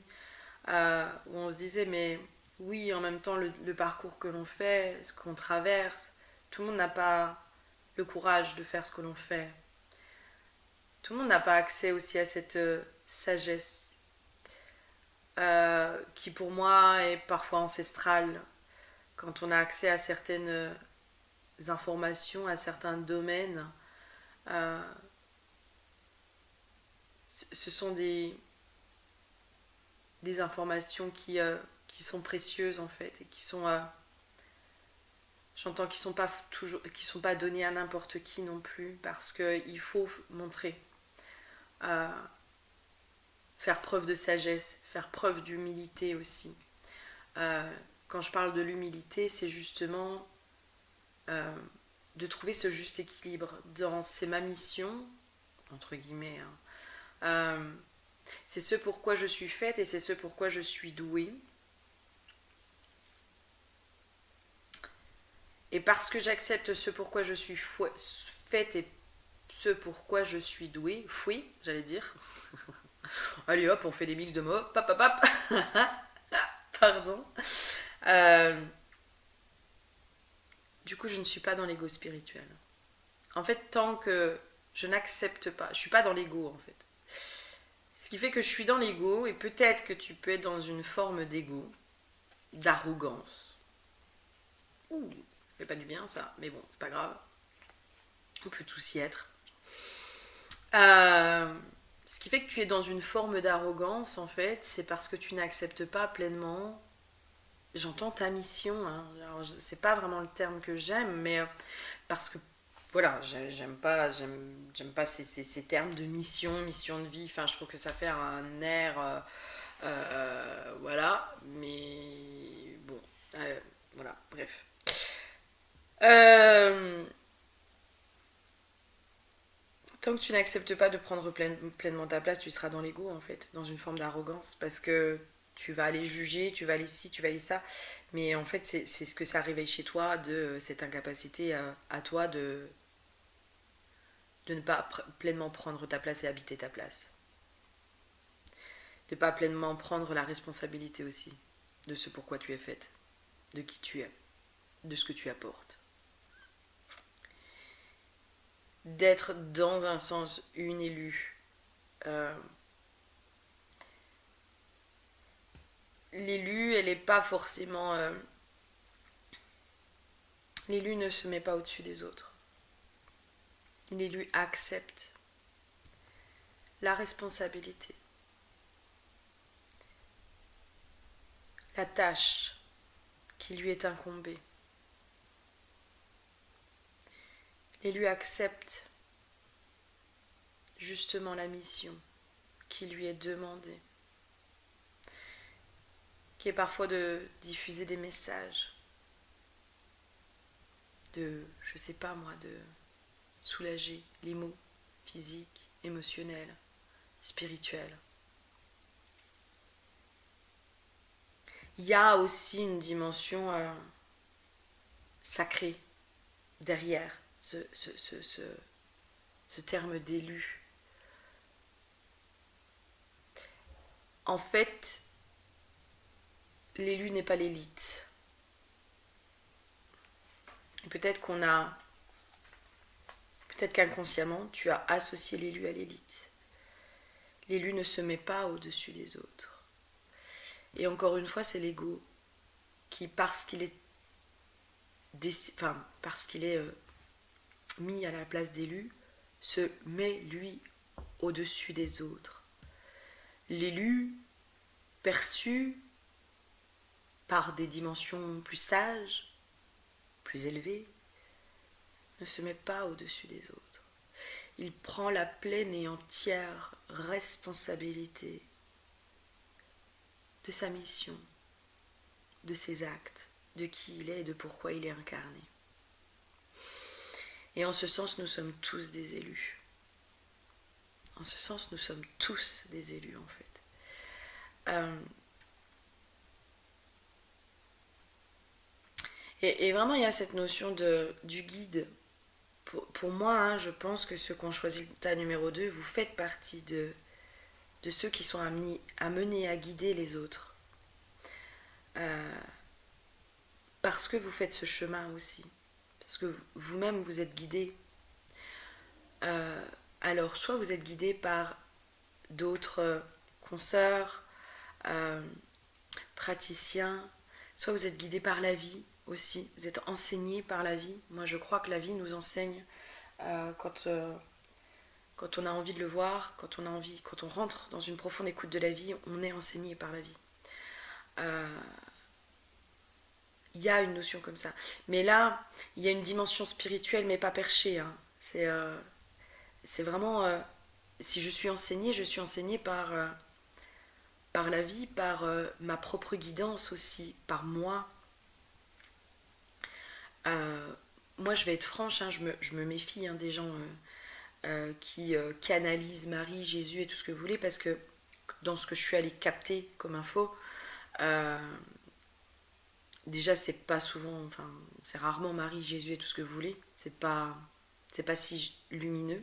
où on se disait, mais oui, en même temps, le parcours que l'on fait, ce qu'on traverse, tout le monde n'a pas le courage de faire ce que l'on fait. Tout le monde n'a pas accès aussi à cette sagesse qui pour moi est parfois ancestrale. Quand on a accès à certaines informations, à certains domaines, euh, ce sont des informations qui sont précieuses en fait et qui sont j'entends qui sont pas données à n'importe qui non plus parce qu'il faut montrer euh, faire preuve de sagesse, faire preuve d'humilité aussi. Quand je parle de l'humilité, c'est justement euh, de trouver ce juste équilibre dans c'est ma mission entre guillemets hein. C'est ce pourquoi je suis faite et c'est ce pourquoi je suis douée. Et parce que j'accepte ce pourquoi je suis faite et ce pourquoi je suis douée, fouille, j'allais dire. Allez hop, on fait des mix de mots. Pap, pap, pap. Pardon. Euh, du coup, je ne suis pas dans l'ego spirituel. En fait, tant que je n'accepte pas, je suis pas dans l'ego en fait. Ce qui fait que je suis dans l'ego et peut-être que tu peux être dans une forme d'ego, d'arrogance. Ouh, ça fait pas du bien ça, mais bon, c'est pas grave. On peut tous y être. Euh, Ce qui fait que tu es dans une forme d'arrogance, en fait, c'est parce que tu n'acceptes pas pleinement. J'entends ta mission, hein. Alors, c'est pas vraiment le terme que j'aime, mais parce que voilà, j'aime pas ces termes de mission, mission de vie. Enfin, je trouve que ça fait un air, voilà. Mais bon, voilà, bref. Euh, Tant que tu n'acceptes pas de prendre pleinement ta place, tu seras dans l'ego en fait, dans une forme d'arrogance, parce que tu vas aller juger, tu vas aller ci, tu vas aller ça, mais en fait c'est ce que ça réveille chez toi de cette incapacité à toi de ne pas pleinement prendre ta place et habiter ta place, de ne pas pleinement prendre la responsabilité aussi de ce pourquoi tu es faite, de qui tu es, de ce que tu apportes. D'être dans un sens une élue. Euh, L'élu, elle est pas forcément. L'élu ne se met pas au-dessus des autres. L'élu accepte la responsabilité, la tâche qui lui est incombée. L'élu accepte justement la mission qui lui est demandée, qui est parfois de diffuser des messages, de, je sais pas moi, de soulager les maux physiques, émotionnels, spirituels. Il y a aussi une dimension sacrée derrière ce terme d'élu. En fait, l'élu n'est pas l'élite. Peut-être qu'inconsciemment, tu as associé l'élu à l'élite. L'élu ne se met pas au-dessus des autres. Et encore une fois, c'est l'ego qui, parce qu'il est mis à la place d'élu, se met lui au-dessus des autres. L'élu, perçu par des dimensions plus sages, plus élevées, ne se met pas au-dessus des autres. Il prend la pleine et entière responsabilité de sa mission, de ses actes, de qui il est et de pourquoi il est incarné. Et en ce sens, nous sommes tous des élus. En ce sens, nous sommes tous des élus, en fait. Et vraiment, il y a cette notion du guide. Pour moi, hein, je pense que ceux qui ont choisi le tas numéro 2, vous faites partie de ceux qui sont amenés à guider les autres. Parce que vous faites ce chemin aussi. Parce que vous-même, vous êtes guidé. Alors, soit vous êtes guidé par d'autres consoeurs, praticiens, soit vous êtes guidé par la vie aussi. Vous êtes enseigné par la vie. Moi, je crois que la vie nous enseigne quand on a envie de le voir, quand on rentre dans une profonde écoute de la vie, on est enseigné par la vie. Il y a une notion comme ça. Mais là, il y a une dimension spirituelle, mais pas perchée. Hein. C'est vraiment... si je suis enseignée par la vie, par ma propre guidance aussi, par moi. Moi, je vais être franche, hein, je me méfie des gens qui canalisent Marie, Jésus et tout ce que vous voulez, parce que dans ce que je suis allée capter comme info, déjà c'est pas souvent, enfin c'est rarement Marie, Jésus et tout ce que vous voulez, c'est pas si lumineux.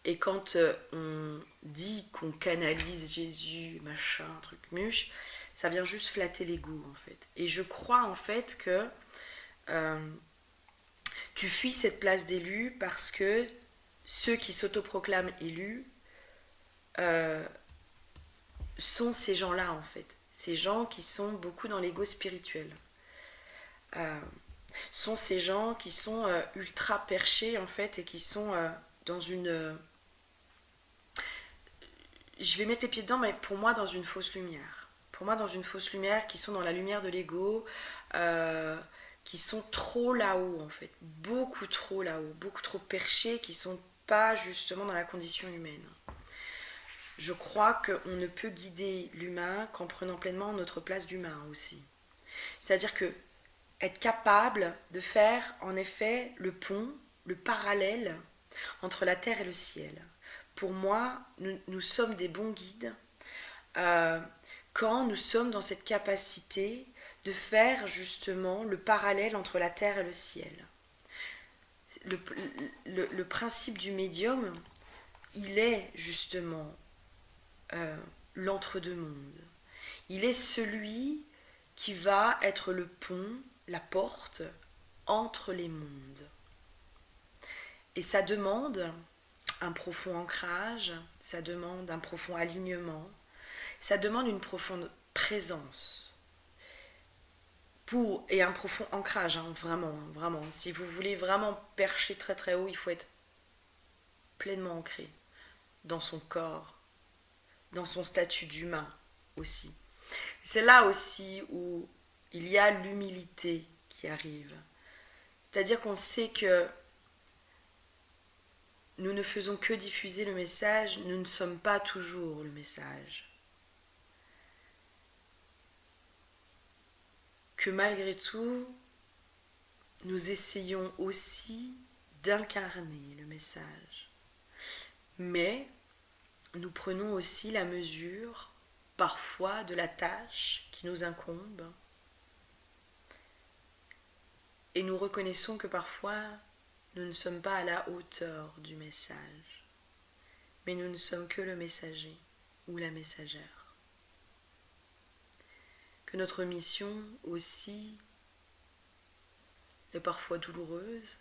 Et quand on dit qu'on canalise Jésus, machin, truc muche, ça vient juste flatter l'ego en fait. Et je crois en fait que tu fuis cette place d'élu parce que ceux qui s'autoproclament élus sont ces gens-là en fait. Ces gens qui sont beaucoup dans l'ego spirituel. Sont ces gens qui sont ultra perchés en fait et qui sont dans une... je vais mettre les pieds dedans, mais pour moi dans une fausse lumière. Pour moi dans une fausse lumière, qui sont dans la lumière de l'ego, qui sont trop là-haut en fait. Beaucoup trop là-haut, beaucoup trop perchés, qui sont pas justement dans la condition humaine. Je crois qu'on ne peut guider l'humain qu'en prenant pleinement notre place d'humain aussi. C'est-à-dire que être capable de faire en effet le pont, le parallèle entre la terre et le ciel. Pour moi, nous sommes des bons guides quand nous sommes dans cette capacité de faire justement le parallèle entre la terre et le ciel. Le principe du médium, il est justement l'entre-deux-mondes. Il est celui qui va être le pont, la porte entre les mondes. Et ça demande un profond ancrage, ça demande un profond alignement, ça demande une profonde présence. Et un profond ancrage, hein, vraiment, vraiment. Si vous voulez vraiment percher très très haut, il faut être pleinement ancré dans son corps, dans son statut d'humain aussi. C'est là aussi où il y a l'humilité qui arrive. C'est-à-dire qu'on sait que nous ne faisons que diffuser le message, nous ne sommes pas toujours le message. Que malgré tout, nous essayons aussi d'incarner le message. Mais nous prenons aussi la mesure, parfois, de la tâche qui nous incombe. Et nous reconnaissons que parfois, nous ne sommes pas à la hauteur du message. Mais nous ne sommes que le messager. ou la messagère. Que notre mission aussi est parfois douloureuse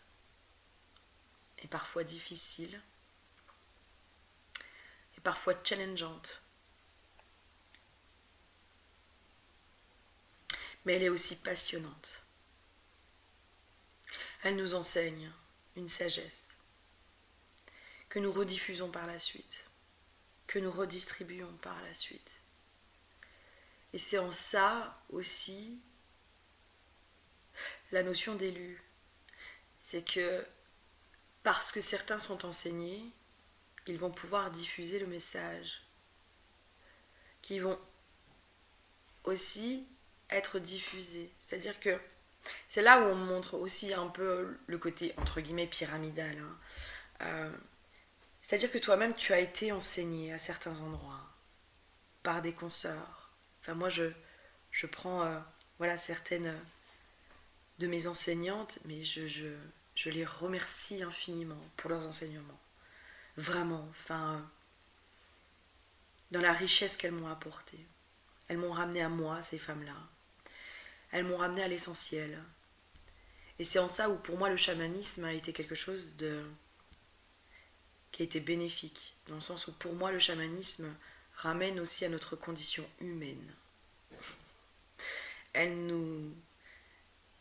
et parfois difficile et parfois challengeante. Mais elle est aussi passionnante. Elle nous enseigne une sagesse que nous rediffusons par la suite, que nous redistribuons par la suite. Et c'est en ça aussi la notion d'élu. C'est que parce que certains sont enseignés, ils vont pouvoir diffuser le message, qui vont aussi être diffusés. C'est-à-dire que c'est là où on montre aussi un peu le côté entre guillemets pyramidal. C'est-à-dire que toi-même tu as été enseigné à certains endroits par des consoeurs. Enfin moi je prends voilà, certaines de mes enseignantes, mais je les remercie infiniment pour leurs enseignements. Vraiment, enfin, dans la richesse qu'elles m'ont apportée. Elles m'ont ramené à moi, ces femmes-là. Elles m'ont ramené à l'essentiel. Et c'est en ça où pour moi le chamanisme a été quelque chose qui a été bénéfique. Dans le sens où pour moi le chamanisme ramène aussi à notre condition humaine.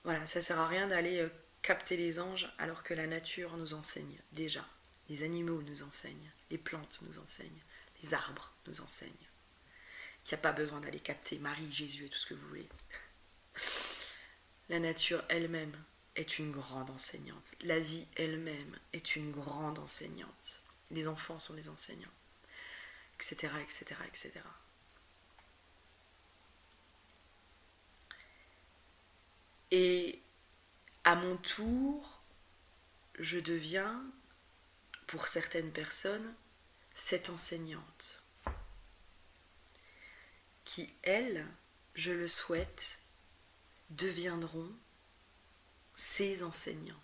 Voilà, ça sert à rien d'aller capter les anges alors que la nature nous enseigne déjà. Les animaux nous enseignent, les plantes nous enseignent, les arbres nous enseignent. Il n'y a pas besoin d'aller capter Marie, Jésus et tout ce que vous voulez. La nature elle-même est une grande enseignante. La vie elle-même est une grande enseignante. Les enfants sont les enseignants, etc., etc., etc. Et à mon tour, je deviens, pour certaines personnes, cette enseignante qui, elles, je le souhaite, deviendront ces enseignantes.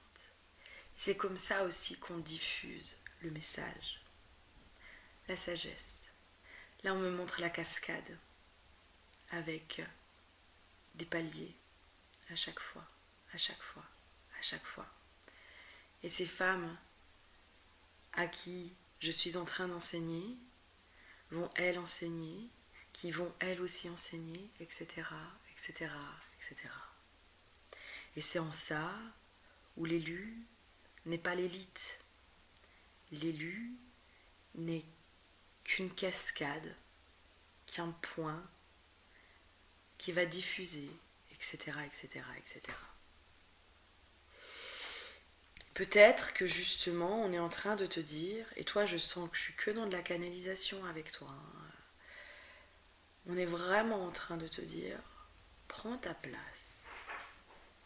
C'est comme ça aussi qu'on diffuse le message, la sagesse. Là, on me montre la cascade avec des paliers à chaque fois, à chaque fois, à chaque fois. Et ces femmes à qui je suis en train d'enseigner vont elles enseigner, qui vont elles aussi enseigner, etc., etc., etc. Et c'est en ça où l'élu n'est pas l'élite. L'élu n'est qu'une cascade, qu'un point qui va diffuser, etc., etc., etc. Peut-être que justement, on est en train de te dire, et toi je sens que je suis que dans de la canalisation avec toi, on est vraiment en train de te dire, prends ta place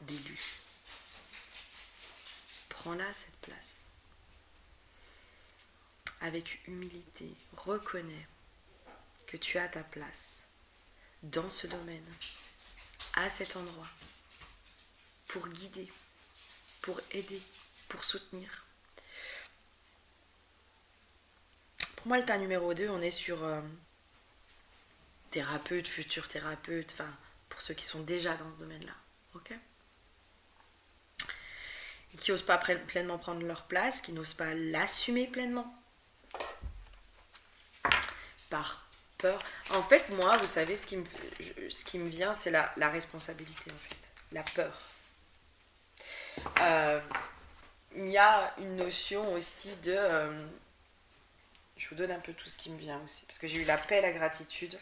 d'élu. Prends-la cette place. Avec humilité, reconnais que tu as ta place dans ce domaine, à cet endroit, pour guider, pour aider, pour soutenir. Pour moi, le tas numéro 2, on est sur thérapeute, futur thérapeute, enfin, pour ceux qui sont déjà dans ce domaine-là, ok ? Et qui n'osent pas pleinement prendre leur place, qui n'osent pas l'assumer pleinement, par peur. En fait, moi, vous savez, ce qui me vient, c'est la responsabilité, en fait, la peur. Il y a une notion aussi de... je vous donne un peu tout ce qui me vient aussi, parce que j'ai eu la paix et la gratitude.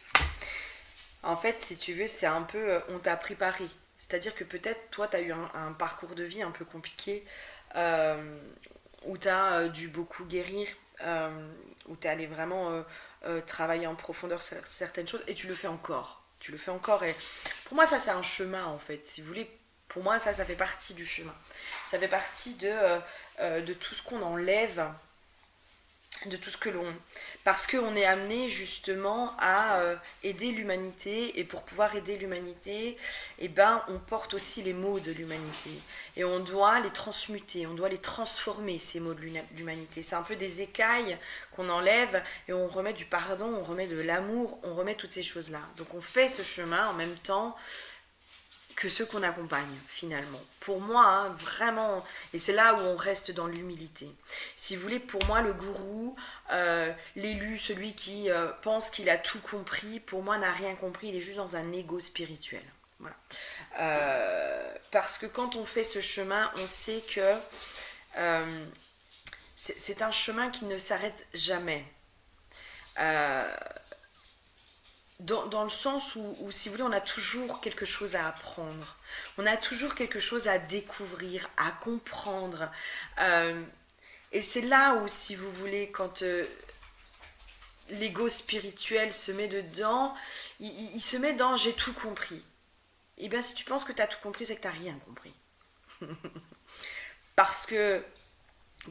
En fait, si tu veux, c'est un peu... on t'a préparé. C'est-à-dire que peut-être, toi, tu as eu un parcours de vie un peu compliqué, où tu as dû beaucoup guérir, où tu es allé vraiment travailler en profondeur certaines choses, et tu le fais encore. Tu le fais encore, et pour moi, ça, c'est un chemin, en fait. Si vous voulez, pour moi, ça fait partie du chemin. Ça fait partie de tout ce qu'on enlève de tout ce que l'on... Parce qu'on est amené justement à aider l'humanité, et pour pouvoir aider l'humanité, eh ben, on porte aussi les maux de l'humanité. Et on doit les transmuter, on doit les transformer, ces maux de l'humanité. C'est un peu des écailles qu'on enlève, et on remet du pardon, on remet de l'amour, on remet toutes ces choses-là. Donc on fait ce chemin en même temps que ceux qu'on accompagne finalement. Pour moi, hein, vraiment, et c'est là où on reste dans l'humilité. Si vous voulez, pour moi, le gourou, l'élu, celui qui pense qu'il a tout compris, pour moi, n'a rien compris, il est juste dans un ego spirituel. Voilà. Parce que quand on fait ce chemin, on sait que c'est un chemin qui ne s'arrête jamais. Dans le sens où, si vous voulez, on a toujours quelque chose à apprendre. On a toujours quelque chose à découvrir, à comprendre. Et c'est là où, si vous voulez, quand l'ego spirituel se met dedans, il se met dans « j'ai tout compris ». Et bien, si tu penses que tu as tout compris, c'est que tu n'as rien compris. Parce que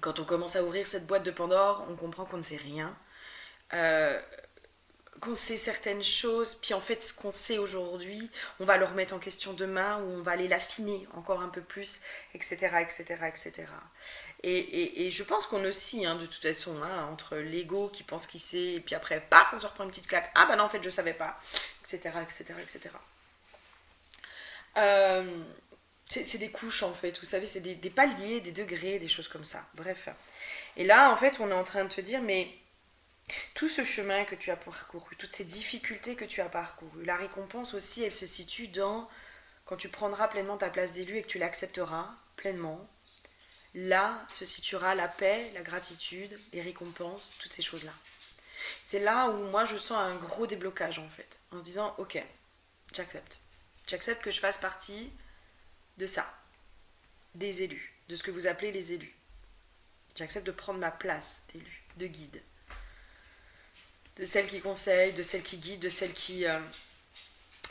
quand on commence à ouvrir cette boîte de Pandore, on comprend qu'on ne sait rien. Qu'on sait certaines choses, puis en fait ce qu'on sait aujourd'hui, on va le remettre en question demain, ou on va aller l'affiner encore un peu plus, etc. etc., etc. Et je pense qu'on oscille, hein, de toute façon, hein, entre l'ego qui pense qu'il sait, et puis après, paf, on se reprend une petite claque, ah bah non, en fait je savais pas, etc. etc., etc. C'est des couches en fait, vous savez, c'est des paliers, des degrés, des choses comme ça, bref. Et là, en fait, on est en train de te dire, mais tout ce chemin que tu as parcouru, toutes ces difficultés que tu as parcourues, la récompense aussi, elle se situe dans quand tu prendras pleinement ta place d'élu et que tu l'accepteras pleinement. Là se situera la paix, la gratitude, les récompenses, toutes ces choses-là. C'est là où moi je sens un gros déblocage en fait, en se disant ok, j'accepte. J'accepte que je fasse partie de ça, des élus, de ce que vous appelez les élus. J'accepte de prendre ma place d'élu, de guide. De celle qui conseille, de celle qui guide, de celle qui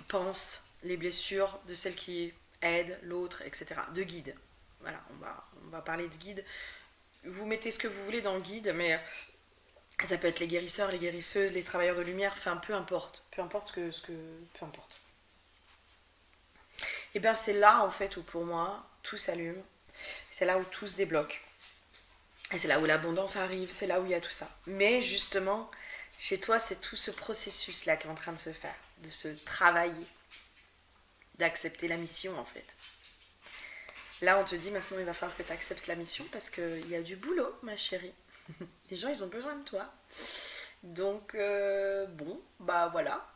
pense les blessures, de celle qui aide l'autre, etc. De guide. Voilà, on va parler de guide. Vous mettez ce que vous voulez dans le guide, mais ça peut être les guérisseurs, les guérisseuses, les travailleurs de lumière, enfin peu importe. Peu importe peu importe. Et bien c'est là en fait où pour moi tout s'allume. C'est là où tout se débloque. Et c'est là où l'abondance arrive, c'est là où il y a tout ça. Mais justement, chez toi, c'est tout ce processus-là qui est en train de se faire, de se travailler, d'accepter la mission en fait. Là, on te dit maintenant, il va falloir que tu acceptes la mission parce qu'il y a du boulot, ma chérie. Les gens, ils ont besoin de toi. Donc, bon, bah voilà.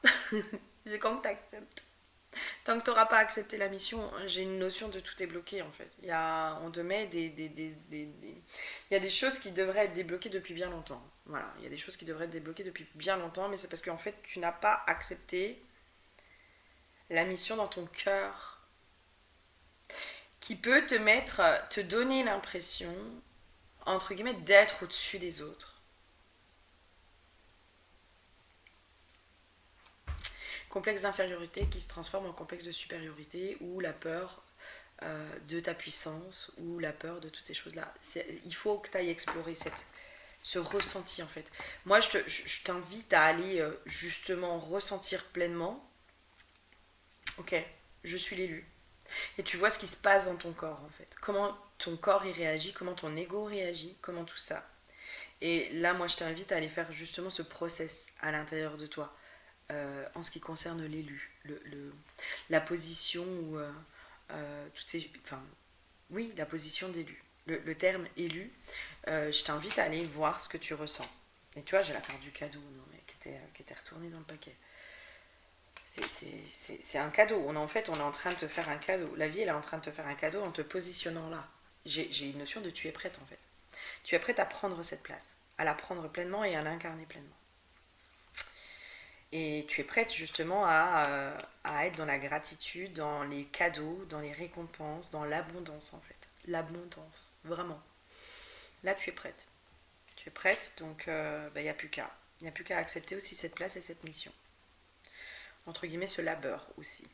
C'est quand que tu acceptes. Tant que tu n'auras pas accepté la mission, j'ai une notion de tout est bloqué en fait. On te met il y a des choses qui devraient être débloquées depuis bien longtemps. Voilà, il y a des choses qui devraient être débloquées depuis bien longtemps, mais c'est parce qu'en fait, tu n'as pas accepté la mission dans ton cœur qui peut te donner l'impression, entre guillemets, d'être au-dessus des autres. Complexe d'infériorité qui se transforme en complexe de supériorité, ou la peur de ta puissance, ou la peur de toutes ces choses-là. Il faut que tu ailles explorer ce ressenti en fait. Moi, je t'invite à aller justement ressentir pleinement, ok, je suis l'élu. Et tu vois ce qui se passe dans ton corps en fait. Comment ton corps y réagit, comment ton ego réagit, comment tout ça. Et là, moi, je t'invite à aller faire justement ce process à l'intérieur de toi. En ce qui concerne l'élu, la position ou toutes ces, enfin, oui, la position d'élu, le terme élu. Je t'invite à aller voir ce que tu ressens. Et tu vois, j'ai la carte du cadeau, non, mais qui était retournée dans le paquet. C'est un cadeau. En fait, on est en train de te faire un cadeau. La vie, elle est en train de te faire un cadeau en te positionnant là. J'ai une notion de tu es prête en fait. Tu es prête à prendre cette place, à la prendre pleinement et à l'incarner pleinement. Et tu es prête justement à être dans la gratitude, dans les cadeaux, dans les récompenses, dans l'abondance en fait. L'abondance, vraiment. Là, tu es prête. Tu es prête, donc il n'y a plus qu'à. Il n'y a plus qu'à accepter aussi cette place et cette mission. Entre guillemets, ce labeur aussi.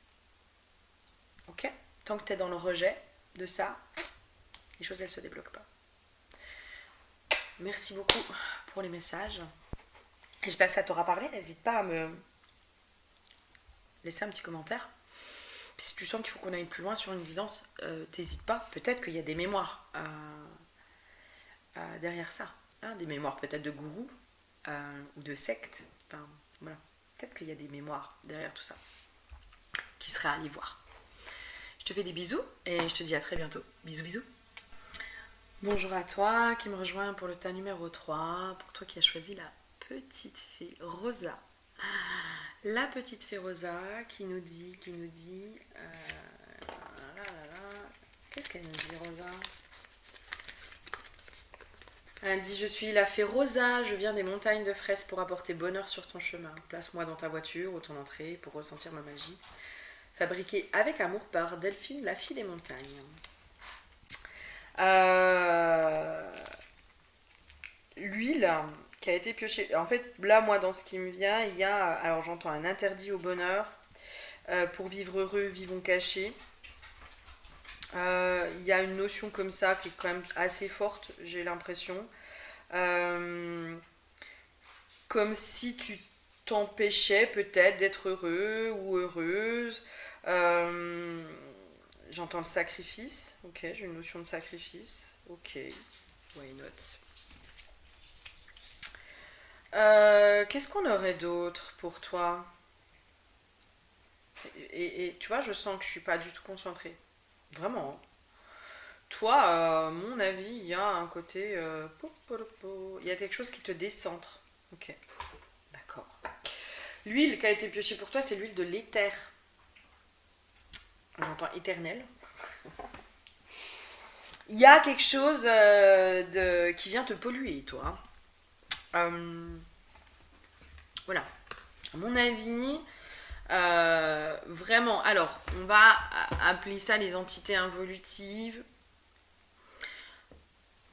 Ok ? Tant que tu es dans le rejet de ça, les choses, elles ne se débloquent pas. Merci beaucoup pour les messages. J'espère que ça t'aura parlé. N'hésite pas à me laisser un petit commentaire. Puis si tu sens qu'il faut qu'on aille plus loin sur une guidance, t'hésites pas. Peut-être qu'il y a des mémoires derrière ça. Hein, des mémoires peut-être de gourou ou de secte. Enfin, voilà. Peut-être qu'il y a des mémoires derrière tout ça qui seraient à aller voir. Je te fais des bisous et je te dis à très bientôt. Bisous, bisous. Bonjour à toi qui me rejoint pour le tas numéro 3, pour toi qui as choisi la petite fée Rosa. La petite fée Rosa qui nous dit, qu'est-ce qu'elle nous dit, Rosa? Elle dit: je suis la fée Rosa, je viens des montagnes de fraises pour apporter bonheur sur ton chemin. Place-moi dans ta voiture ou ton entrée pour ressentir ma magie. Fabriquée avec amour par Delphine, la fille des montagnes. L'huile qui a été piochée. En fait, là, moi, dans ce qui me vient, il y a, alors j'entends un interdit au bonheur. Pour vivre heureux, vivons cachés. Il y a une notion comme ça qui est quand même assez forte, j'ai l'impression. Comme si tu t'empêchais peut-être d'être heureux ou heureuse. J'entends le sacrifice. Ok, j'ai une notion de sacrifice. Ok, why not? Qu'est-ce qu'on aurait d'autre pour toi? Et tu vois, je sens que je suis pas du tout concentrée. Vraiment. Toi, à mon avis, il y a un côté... il y a quelque chose qui te décentre. Ok, d'accord. L'huile qui a été piochée pour toi, c'est l'huile de l'éther. J'entends éternel. Il y a quelque chose qui vient te polluer, toi. Voilà. À mon avis, vraiment, alors, on va appeler ça les entités involutives.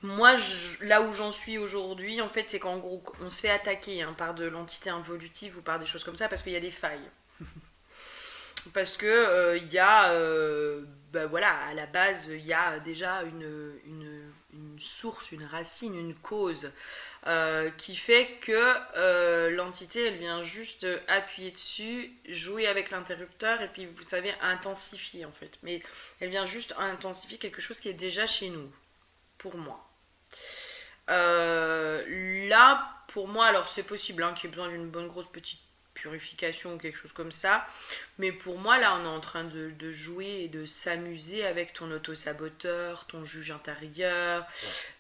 Moi, là où j'en suis aujourd'hui, en fait, c'est qu'en gros, on se fait attaquer par de l'entité involutive ou par des choses comme ça parce qu'il y a des failles. Parce que il y a, voilà, à la base, il y a déjà une source, une racine, une cause qui fait que l'entité, elle vient juste appuyer dessus, jouer avec l'interrupteur et puis, vous savez, intensifier en fait. Mais elle vient juste intensifier quelque chose qui est déjà chez nous, pour moi. Là, pour moi, alors c'est possible qu'il y ait besoin d'une bonne grosse petite purification ou quelque chose comme ça, mais pour moi là on est en train de jouer et de s'amuser avec ton auto-saboteur, ton juge intérieur,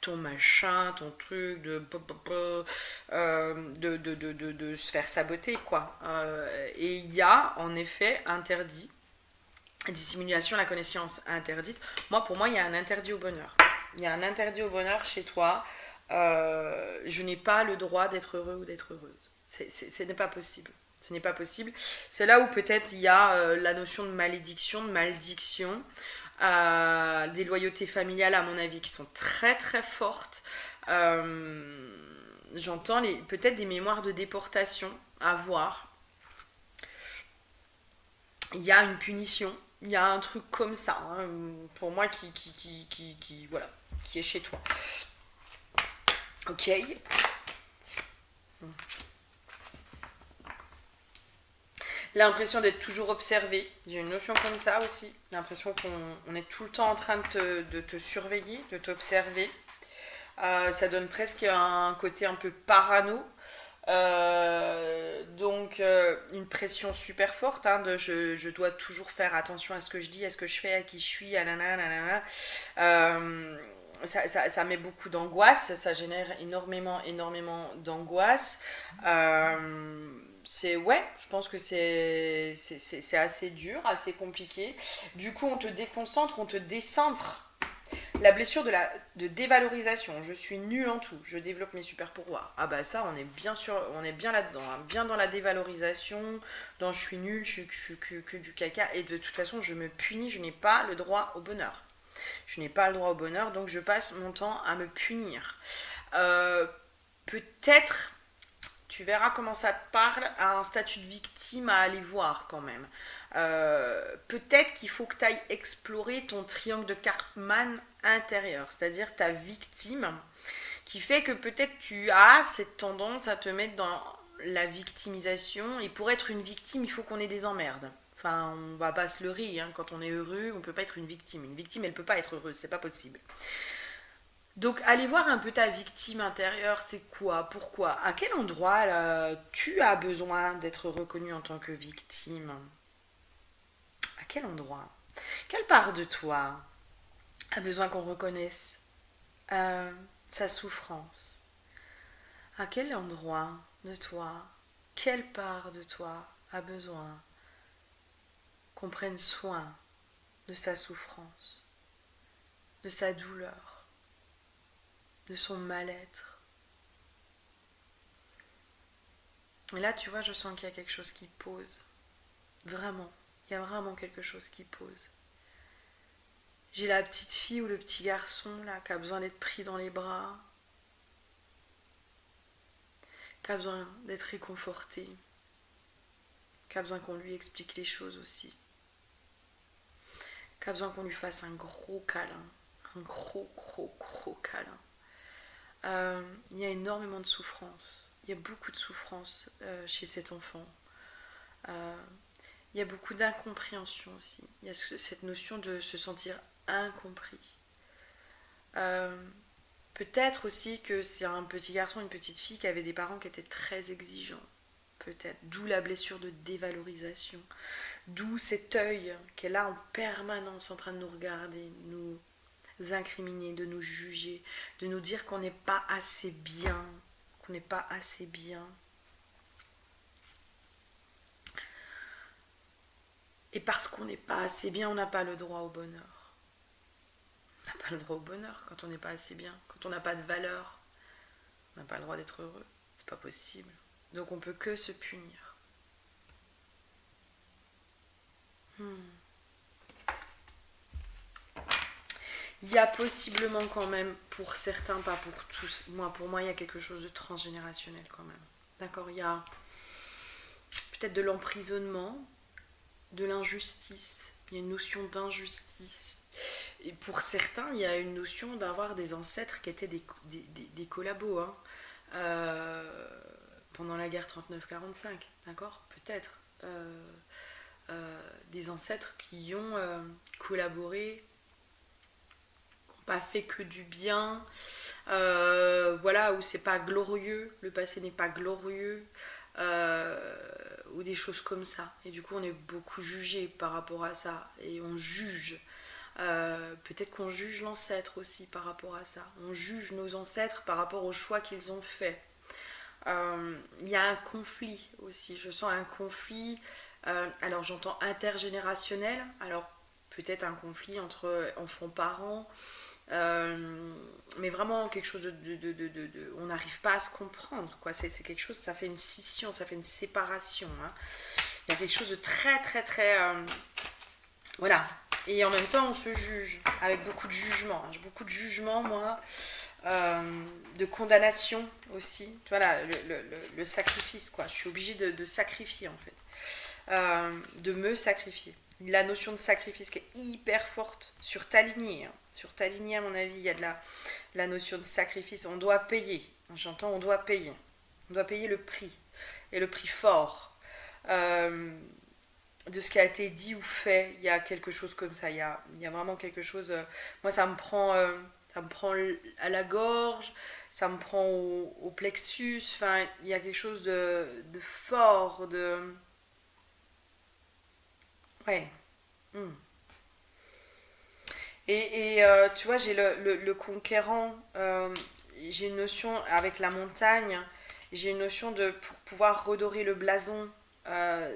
ton machin, ton truc de se faire saboter quoi. Et il y a en effet interdit, dissimulation, la connaissance interdite. Pour moi il y a un interdit au bonheur. Il y a un interdit au bonheur chez toi. Je n'ai pas le droit d'être heureux ou d'être heureuse. Ce n'est pas possible. Ce n'est pas possible. C'est là où peut-être il y a la notion de malédiction, de maldiction, des loyautés familiales à mon avis qui sont très très fortes. J'entends peut-être des mémoires de déportation à voir. Il y a une punition, il y a un truc comme ça, pour moi qui est chez toi. Ok. L'impression d'être toujours observé. J'ai une notion comme ça aussi. L'impression qu'on est tout le temps en train de te surveiller, de t'observer. Ça donne presque un côté un peu parano. Donc une pression super forte de je dois toujours faire attention à ce que je dis, à ce que je fais, à qui je suis, à nanana. Ça met beaucoup d'angoisse, ça génère énormément d'angoisse. Je pense que c'est assez dur, assez compliqué. Du coup, on te déconcentre, on te décentre. La blessure de dévalorisation. Je suis nulle en tout. Je développe mes super pouvoirs. Ah bah ça, on est bien sûr, on est bien là-dedans. Bien dans la dévalorisation, dans je suis nulle, je suis que du caca. Et de toute façon, je me punis. Je n'ai pas le droit au bonheur. Je n'ai pas le droit au bonheur, donc je passe mon temps à me punir. Peut-être, tu verras comment ça te parle, à un statut de victime à aller voir quand même. Peut-être qu'il faut que tu ailles explorer ton triangle de Karpman intérieur, c'est-à-dire ta victime qui fait que peut-être tu as cette tendance à te mettre dans la victimisation. Et pour être une victime, il faut qu'on ait des emmerdes. Enfin, on va pas se leurrer, hein. Quand on est heureux, on peut pas être une victime. Une victime, elle peut pas être heureuse, c'est pas possible. Donc, allez voir un peu ta victime intérieure, c'est quoi, pourquoi, à quel endroit là, tu as besoin d'être reconnue en tant que victime. À quel endroit? Quelle part de toi a besoin qu'on reconnaisse sa souffrance? À quel endroit de toi, quelle part de toi a besoin qu'on prenne soin de sa souffrance, de sa douleur, de son mal-être? Et là, tu vois, je sens qu'il y a quelque chose qui pose. Vraiment, il y a vraiment quelque chose qui pose. J'ai la petite fille ou le petit garçon là qui a besoin d'être pris dans les bras, qui a besoin d'être réconforté, qui a besoin qu'on lui explique les choses aussi, qui a besoin qu'on lui fasse un gros câlin, un gros câlin. Il y a énormément de souffrance, il y a beaucoup de souffrance chez cet enfant. Il y a beaucoup d'incompréhension aussi. Il y a cette notion de se sentir incompris. Peut-être aussi que c'est un petit garçon, une petite fille qui avait des parents qui étaient très exigeants. Peut-être. D'où la blessure de dévalorisation. D'où cet œil qui est là en permanence en train de nous regarder, nous incriminer, de nous juger, de nous dire qu'on n'est pas assez bien, qu'on n'est pas assez bien. Et parce qu'on n'est pas assez bien, on n'a pas le droit au bonheur. On n'a pas le droit au bonheur quand on n'est pas assez bien, quand on n'a pas de valeur. On n'a pas le droit d'être heureux. C'est pas possible. Donc on peut que se punir. Il y a possiblement quand même, pour certains, pas pour tous, pour moi, il y a quelque chose de transgénérationnel quand même. D'accord? Il y a peut-être de l'emprisonnement, de l'injustice. Il y a une notion d'injustice. Et pour certains, il y a une notion d'avoir des ancêtres qui étaient des collabos. Hein. Pendant la guerre 39-45, d'accord? Peut-être. Des ancêtres qui ont collaboré, qui n'ont pas fait que du bien. Voilà, où c'est pas glorieux, le passé n'est pas glorieux. Ou des choses comme ça. Et du coup, on est beaucoup jugé par rapport à ça. Et on juge. Peut-être qu'on juge l'ancêtre aussi par rapport à ça. On juge nos ancêtres par rapport aux choix qu'ils ont faits. Il y a un conflit aussi. Je sens un conflit. Alors j'entends intergénérationnel. Alors peut-être un conflit entre enfants-parents. Mais vraiment quelque chose de on n'arrive pas à se comprendre, quoi. C'est quelque chose, ça fait une scission, ça fait une séparation, hein. Il y a quelque chose de très voilà. Et en même temps on se juge avec beaucoup de jugement, hein. J'ai beaucoup de jugement, moi, de condamnation aussi, voilà, le sacrifice, quoi. Je suis obligée de sacrifier, en fait, de me sacrifier. La notion de sacrifice qui est hyper forte sur ta lignée, hein. Sur ta lignée, à mon avis, il y a de la notion de sacrifice. On doit payer. J'entends, on doit payer. On doit payer le prix. Et le prix fort. De ce qui a été dit ou fait. Il y a quelque chose comme ça. Il y a vraiment quelque chose. Moi, ça me prend à la gorge. Ça me prend au plexus. Enfin, il y a quelque chose de fort. Ouais. Mm. Et tu vois, j'ai le conquérant, j'ai une notion avec la montagne, j'ai une notion de pour pouvoir redorer le blason.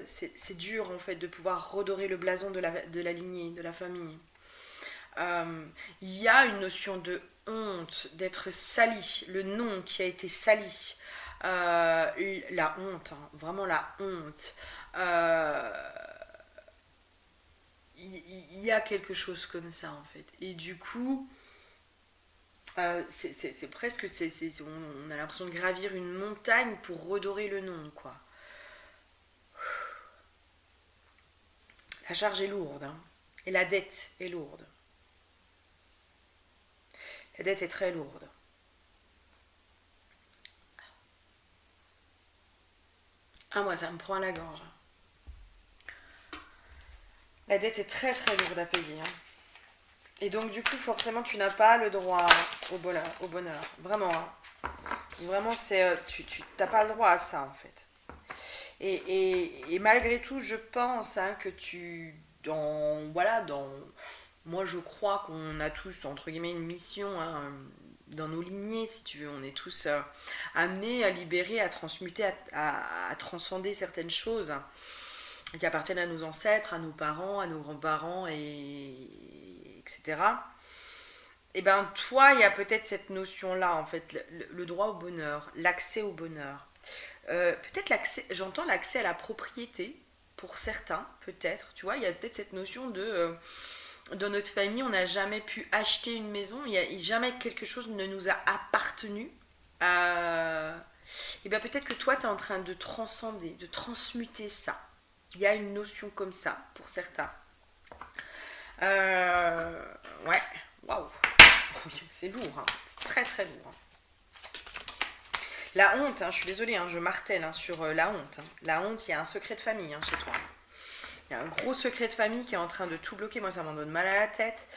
C'est dur en fait de pouvoir redorer le blason de la lignée, de la famille. Il y a une notion de honte, d'être sali, le nom qui a été sali. La honte, hein, vraiment la honte. Il y a quelque chose comme ça en fait. Et du coup, c'est presque, on a l'impression de gravir une montagne pour redorer le nom, quoi. La charge est lourde, hein, et la dette est lourde. La dette est très lourde. Ah, moi, ça me prend à la gorge. La dette est très très lourde à payer. Hein. Et donc, du coup, forcément, tu n'as pas le droit au bonheur. Au bonheur. Vraiment. Hein. Vraiment, tu n'as pas le droit à ça, en fait. Et malgré tout, je pense hein, que moi, je crois qu'on a tous, entre guillemets, une mission hein, dans nos lignées, si tu veux. On est tous amenés à libérer, à transmuter, à transcender certaines choses qui appartiennent à nos ancêtres, à nos parents, à nos grands-parents, etc. Et ben toi, il y a peut-être cette notion-là, en fait, le droit au bonheur, l'accès au bonheur. Peut-être l'accès, j'entends l'accès à la propriété, pour certains, peut-être, tu vois, il y a peut-être cette notion de... dans notre famille, on n'a jamais pu acheter une maison, jamais quelque chose ne nous a appartenu. Et bien peut-être que toi, tu es en train de transcender, de transmuter ça. Il y a une notion comme ça pour certains. Ouais, waouh, c'est lourd, hein. C'est très très lourd. Hein. La honte, hein, je suis désolée, hein, je martèle hein, sur la honte. Hein. La honte, il y a un secret de famille hein, chez toi. Il y a un gros secret de famille qui est en train de tout bloquer. Moi, ça m'en donne mal à la tête.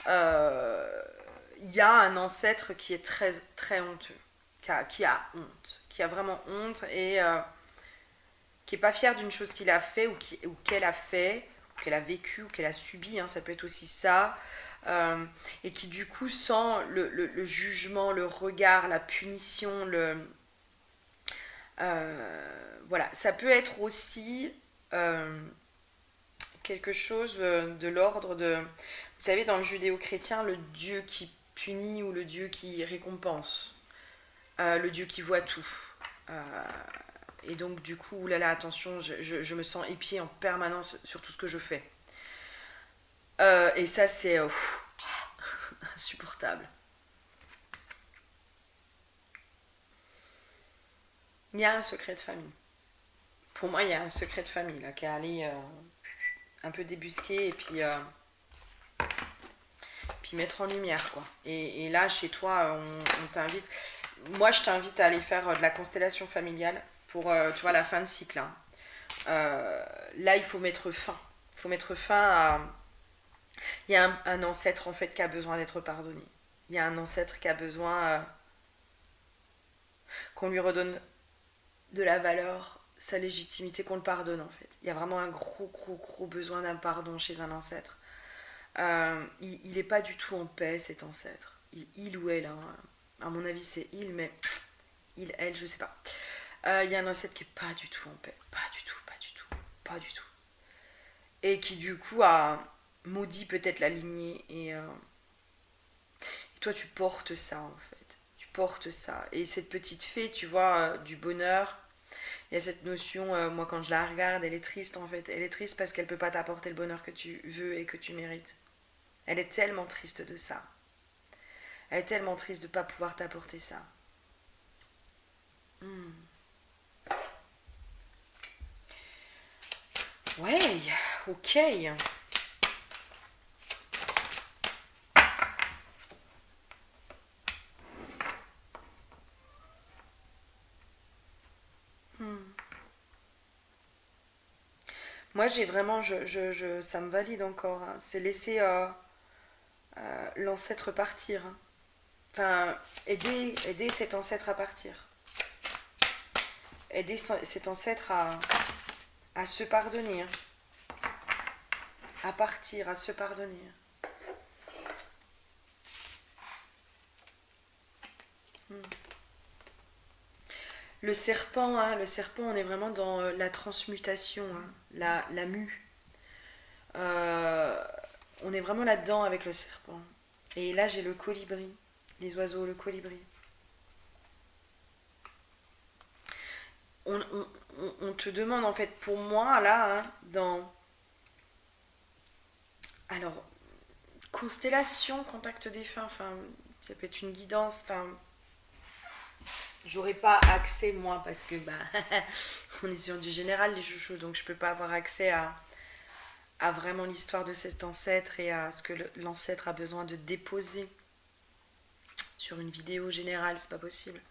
Il y a un ancêtre qui est très, très honteux, qui a honte, qui a vraiment honte et qui n'est pas fier d'une chose qu'il a fait ou qu'elle a fait, ou qu'elle a vécu, ou qu'elle a subi. Hein, ça peut être aussi ça. Et qui du coup sent le jugement, le regard, la punition, voilà, ça peut être aussi quelque chose de l'ordre de... Vous savez, dans le judéo-chrétien, le Dieu qui punit ou le Dieu qui récompense, le Dieu qui voit tout. Et donc, du coup, oulala, attention, je me sens épiée en permanence sur tout ce que je fais. Et ça, c'est insupportable. Il y a un secret de famille. Pour moi, il y a un secret de famille là, qui est allé un peu débusquer et puis mettre en lumière. Quoi. Et là, chez toi, on t'invite. Moi, je t'invite à aller faire de la constellation familiale pour tu vois, la fin de cycle. Hein. Là, il faut mettre fin. Il faut mettre fin à. Il y a un ancêtre en fait qui a besoin d'être pardonné. Il y a un ancêtre qui a besoin qu'on lui redonne de la valeur, sa légitimité, qu'on le pardonne en fait. Il y a vraiment un gros besoin d'un pardon chez un ancêtre. Il n'est pas du tout en paix cet ancêtre. Il ou elle, hein. À mon avis c'est il, mais il, elle, je sais pas. Il y a un ancêtre qui est pas du tout en paix. Pas du tout. Et qui du coup a maudit peut-être la lignée et toi tu portes ça en fait. Tu portes ça. Et cette petite fée, tu vois, du bonheur, il y a cette notion, moi quand je la regarde, elle est triste en fait. Elle est triste parce qu'elle peut pas t'apporter le bonheur que tu veux et que tu mérites. Elle est tellement triste de ça. Elle est tellement triste de ne pas pouvoir t'apporter ça. Hmm. Ouais, ok. Hmm. Moi, j'ai vraiment, ça me valide encore. Hein. C'est laisser l'ancêtre partir. Hein. Enfin, aider cet ancêtre à partir. Aider cet ancêtre à se pardonner. Hein. À partir, à se pardonner. Hmm. Le serpent, hein, on est vraiment dans la transmutation, hein, la mue. On est vraiment là-dedans avec le serpent. Et là, j'ai le colibri, les oiseaux, le colibri. On te demande, en fait, pour moi, là, hein, dans... Alors, constellation, contact défunt, enfin, ça peut être une guidance, enfin... J'aurais pas accès, moi, parce que, bah, on est sur du général, les chouchous, donc je peux pas avoir accès à vraiment l'histoire de cet ancêtre et à ce que l'ancêtre a besoin de déposer sur une vidéo générale, c'est pas possible.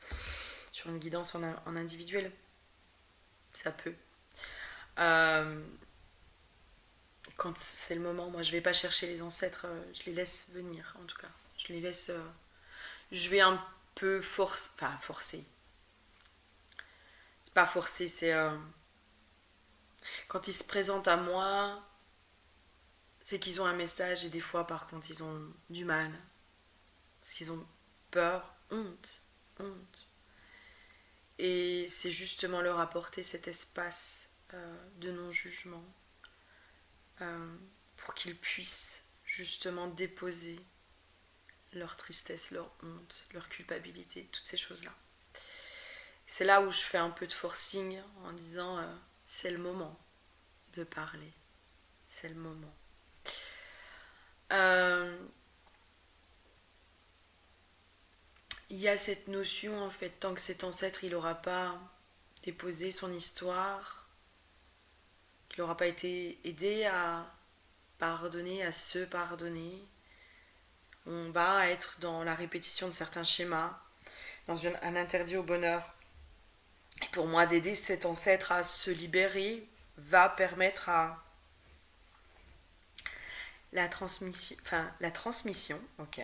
Sur une guidance en individuel, ça peut. Euh, Quand c'est le moment, moi je vais pas chercher les ancêtres, je les laisse venir en tout cas. Je les laisse. Je vais un peu forcer. Enfin, forcer. C'est pas forcer, c'est. Quand ils se présentent à moi, c'est qu'ils ont un message et des fois par contre ils ont du mal. Parce qu'ils ont peur, honte, honte. Et c'est justement leur apporter cet espace de non-jugement pour qu'ils puissent justement déposer leur tristesse, leur honte, leur culpabilité, toutes ces choses-là. C'est là où je fais un peu de forcing en disant c'est le moment de parler, c'est le moment. Euh, il y a cette notion en fait, tant que cet ancêtre il n'aura pas déposé son histoire, qu'il n'aura pas été aidé à pardonner, à se pardonner, on va être dans la répétition de certains schémas, dans un interdit au bonheur. Et pour moi, d'aider cet ancêtre à se libérer va permettre à la transmission, ok.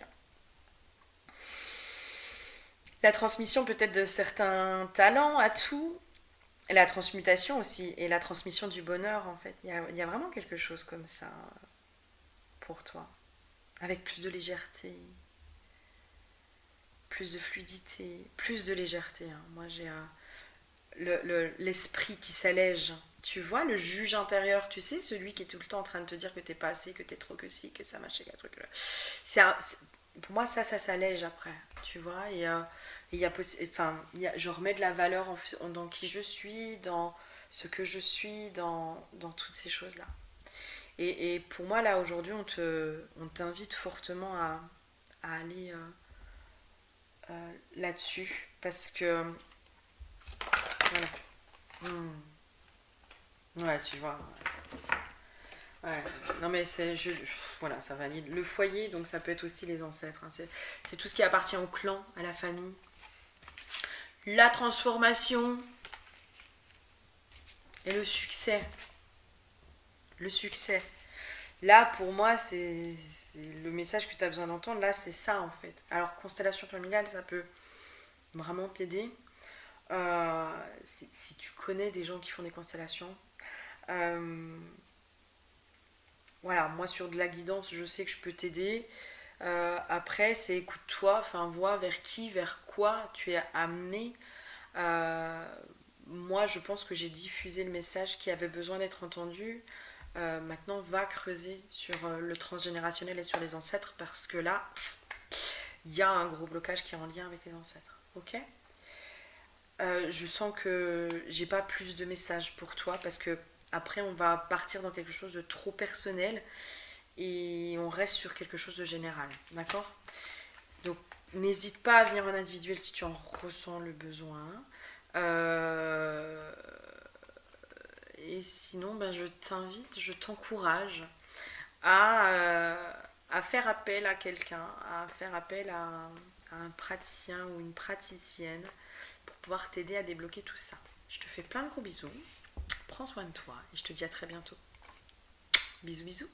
La transmission peut-être de certains talents, atouts, la transmutation aussi, et la transmission du bonheur en fait. Il y a vraiment quelque chose comme ça pour toi, avec plus de légèreté, plus de fluidité, plus de légèreté. Hein. Moi j'ai l'esprit qui s'allège. Tu vois, le juge intérieur, tu sais, celui qui est tout le temps en train de te dire que t'es pas assez, que t'es trop que ci, que ça machin, qu'un truc là. Pour moi, ça s'allège après, tu vois. Et je remets de la valeur dans qui je suis, dans ce que je suis, dans toutes ces choses-là. Et pour moi, là, aujourd'hui, on t'invite fortement à aller là-dessus. Parce que, voilà. Ouais, tu vois. Ouais. Non mais voilà, ça valide. Le foyer, donc ça peut être aussi les ancêtres. Hein. C'est tout ce qui appartient au clan, à la famille. La transformation et le succès. Le succès. Là, pour moi, c'est le message que tu as besoin d'entendre. Là, c'est ça en fait. Alors, constellation familiale, ça peut vraiment t'aider. Si tu connais des gens qui font des constellations. Voilà, moi sur de la guidance, je sais que je peux t'aider. Après, c'est écoute-toi, enfin, vois vers qui, vers quoi tu es amené. Moi, je pense que j'ai diffusé le message qui avait besoin d'être entendu. Maintenant, va creuser sur le transgénérationnel et sur les ancêtres parce que là, il y a un gros blocage qui est en lien avec les ancêtres. Ok. Je sens que j'ai pas plus de messages pour toi parce que après on va partir dans quelque chose de trop personnel et on reste sur quelque chose de général, d'accord? Donc n'hésite pas à venir en individuel si tu en ressens le besoin. Euh, Et sinon, ben, je t'invite, je t'encourage à faire appel à quelqu'un, à faire appel à un praticien ou une praticienne pour pouvoir t'aider à débloquer tout ça. Je te fais plein de gros bisous, prends soin de toi et je te dis à très bientôt. Bisous bisous.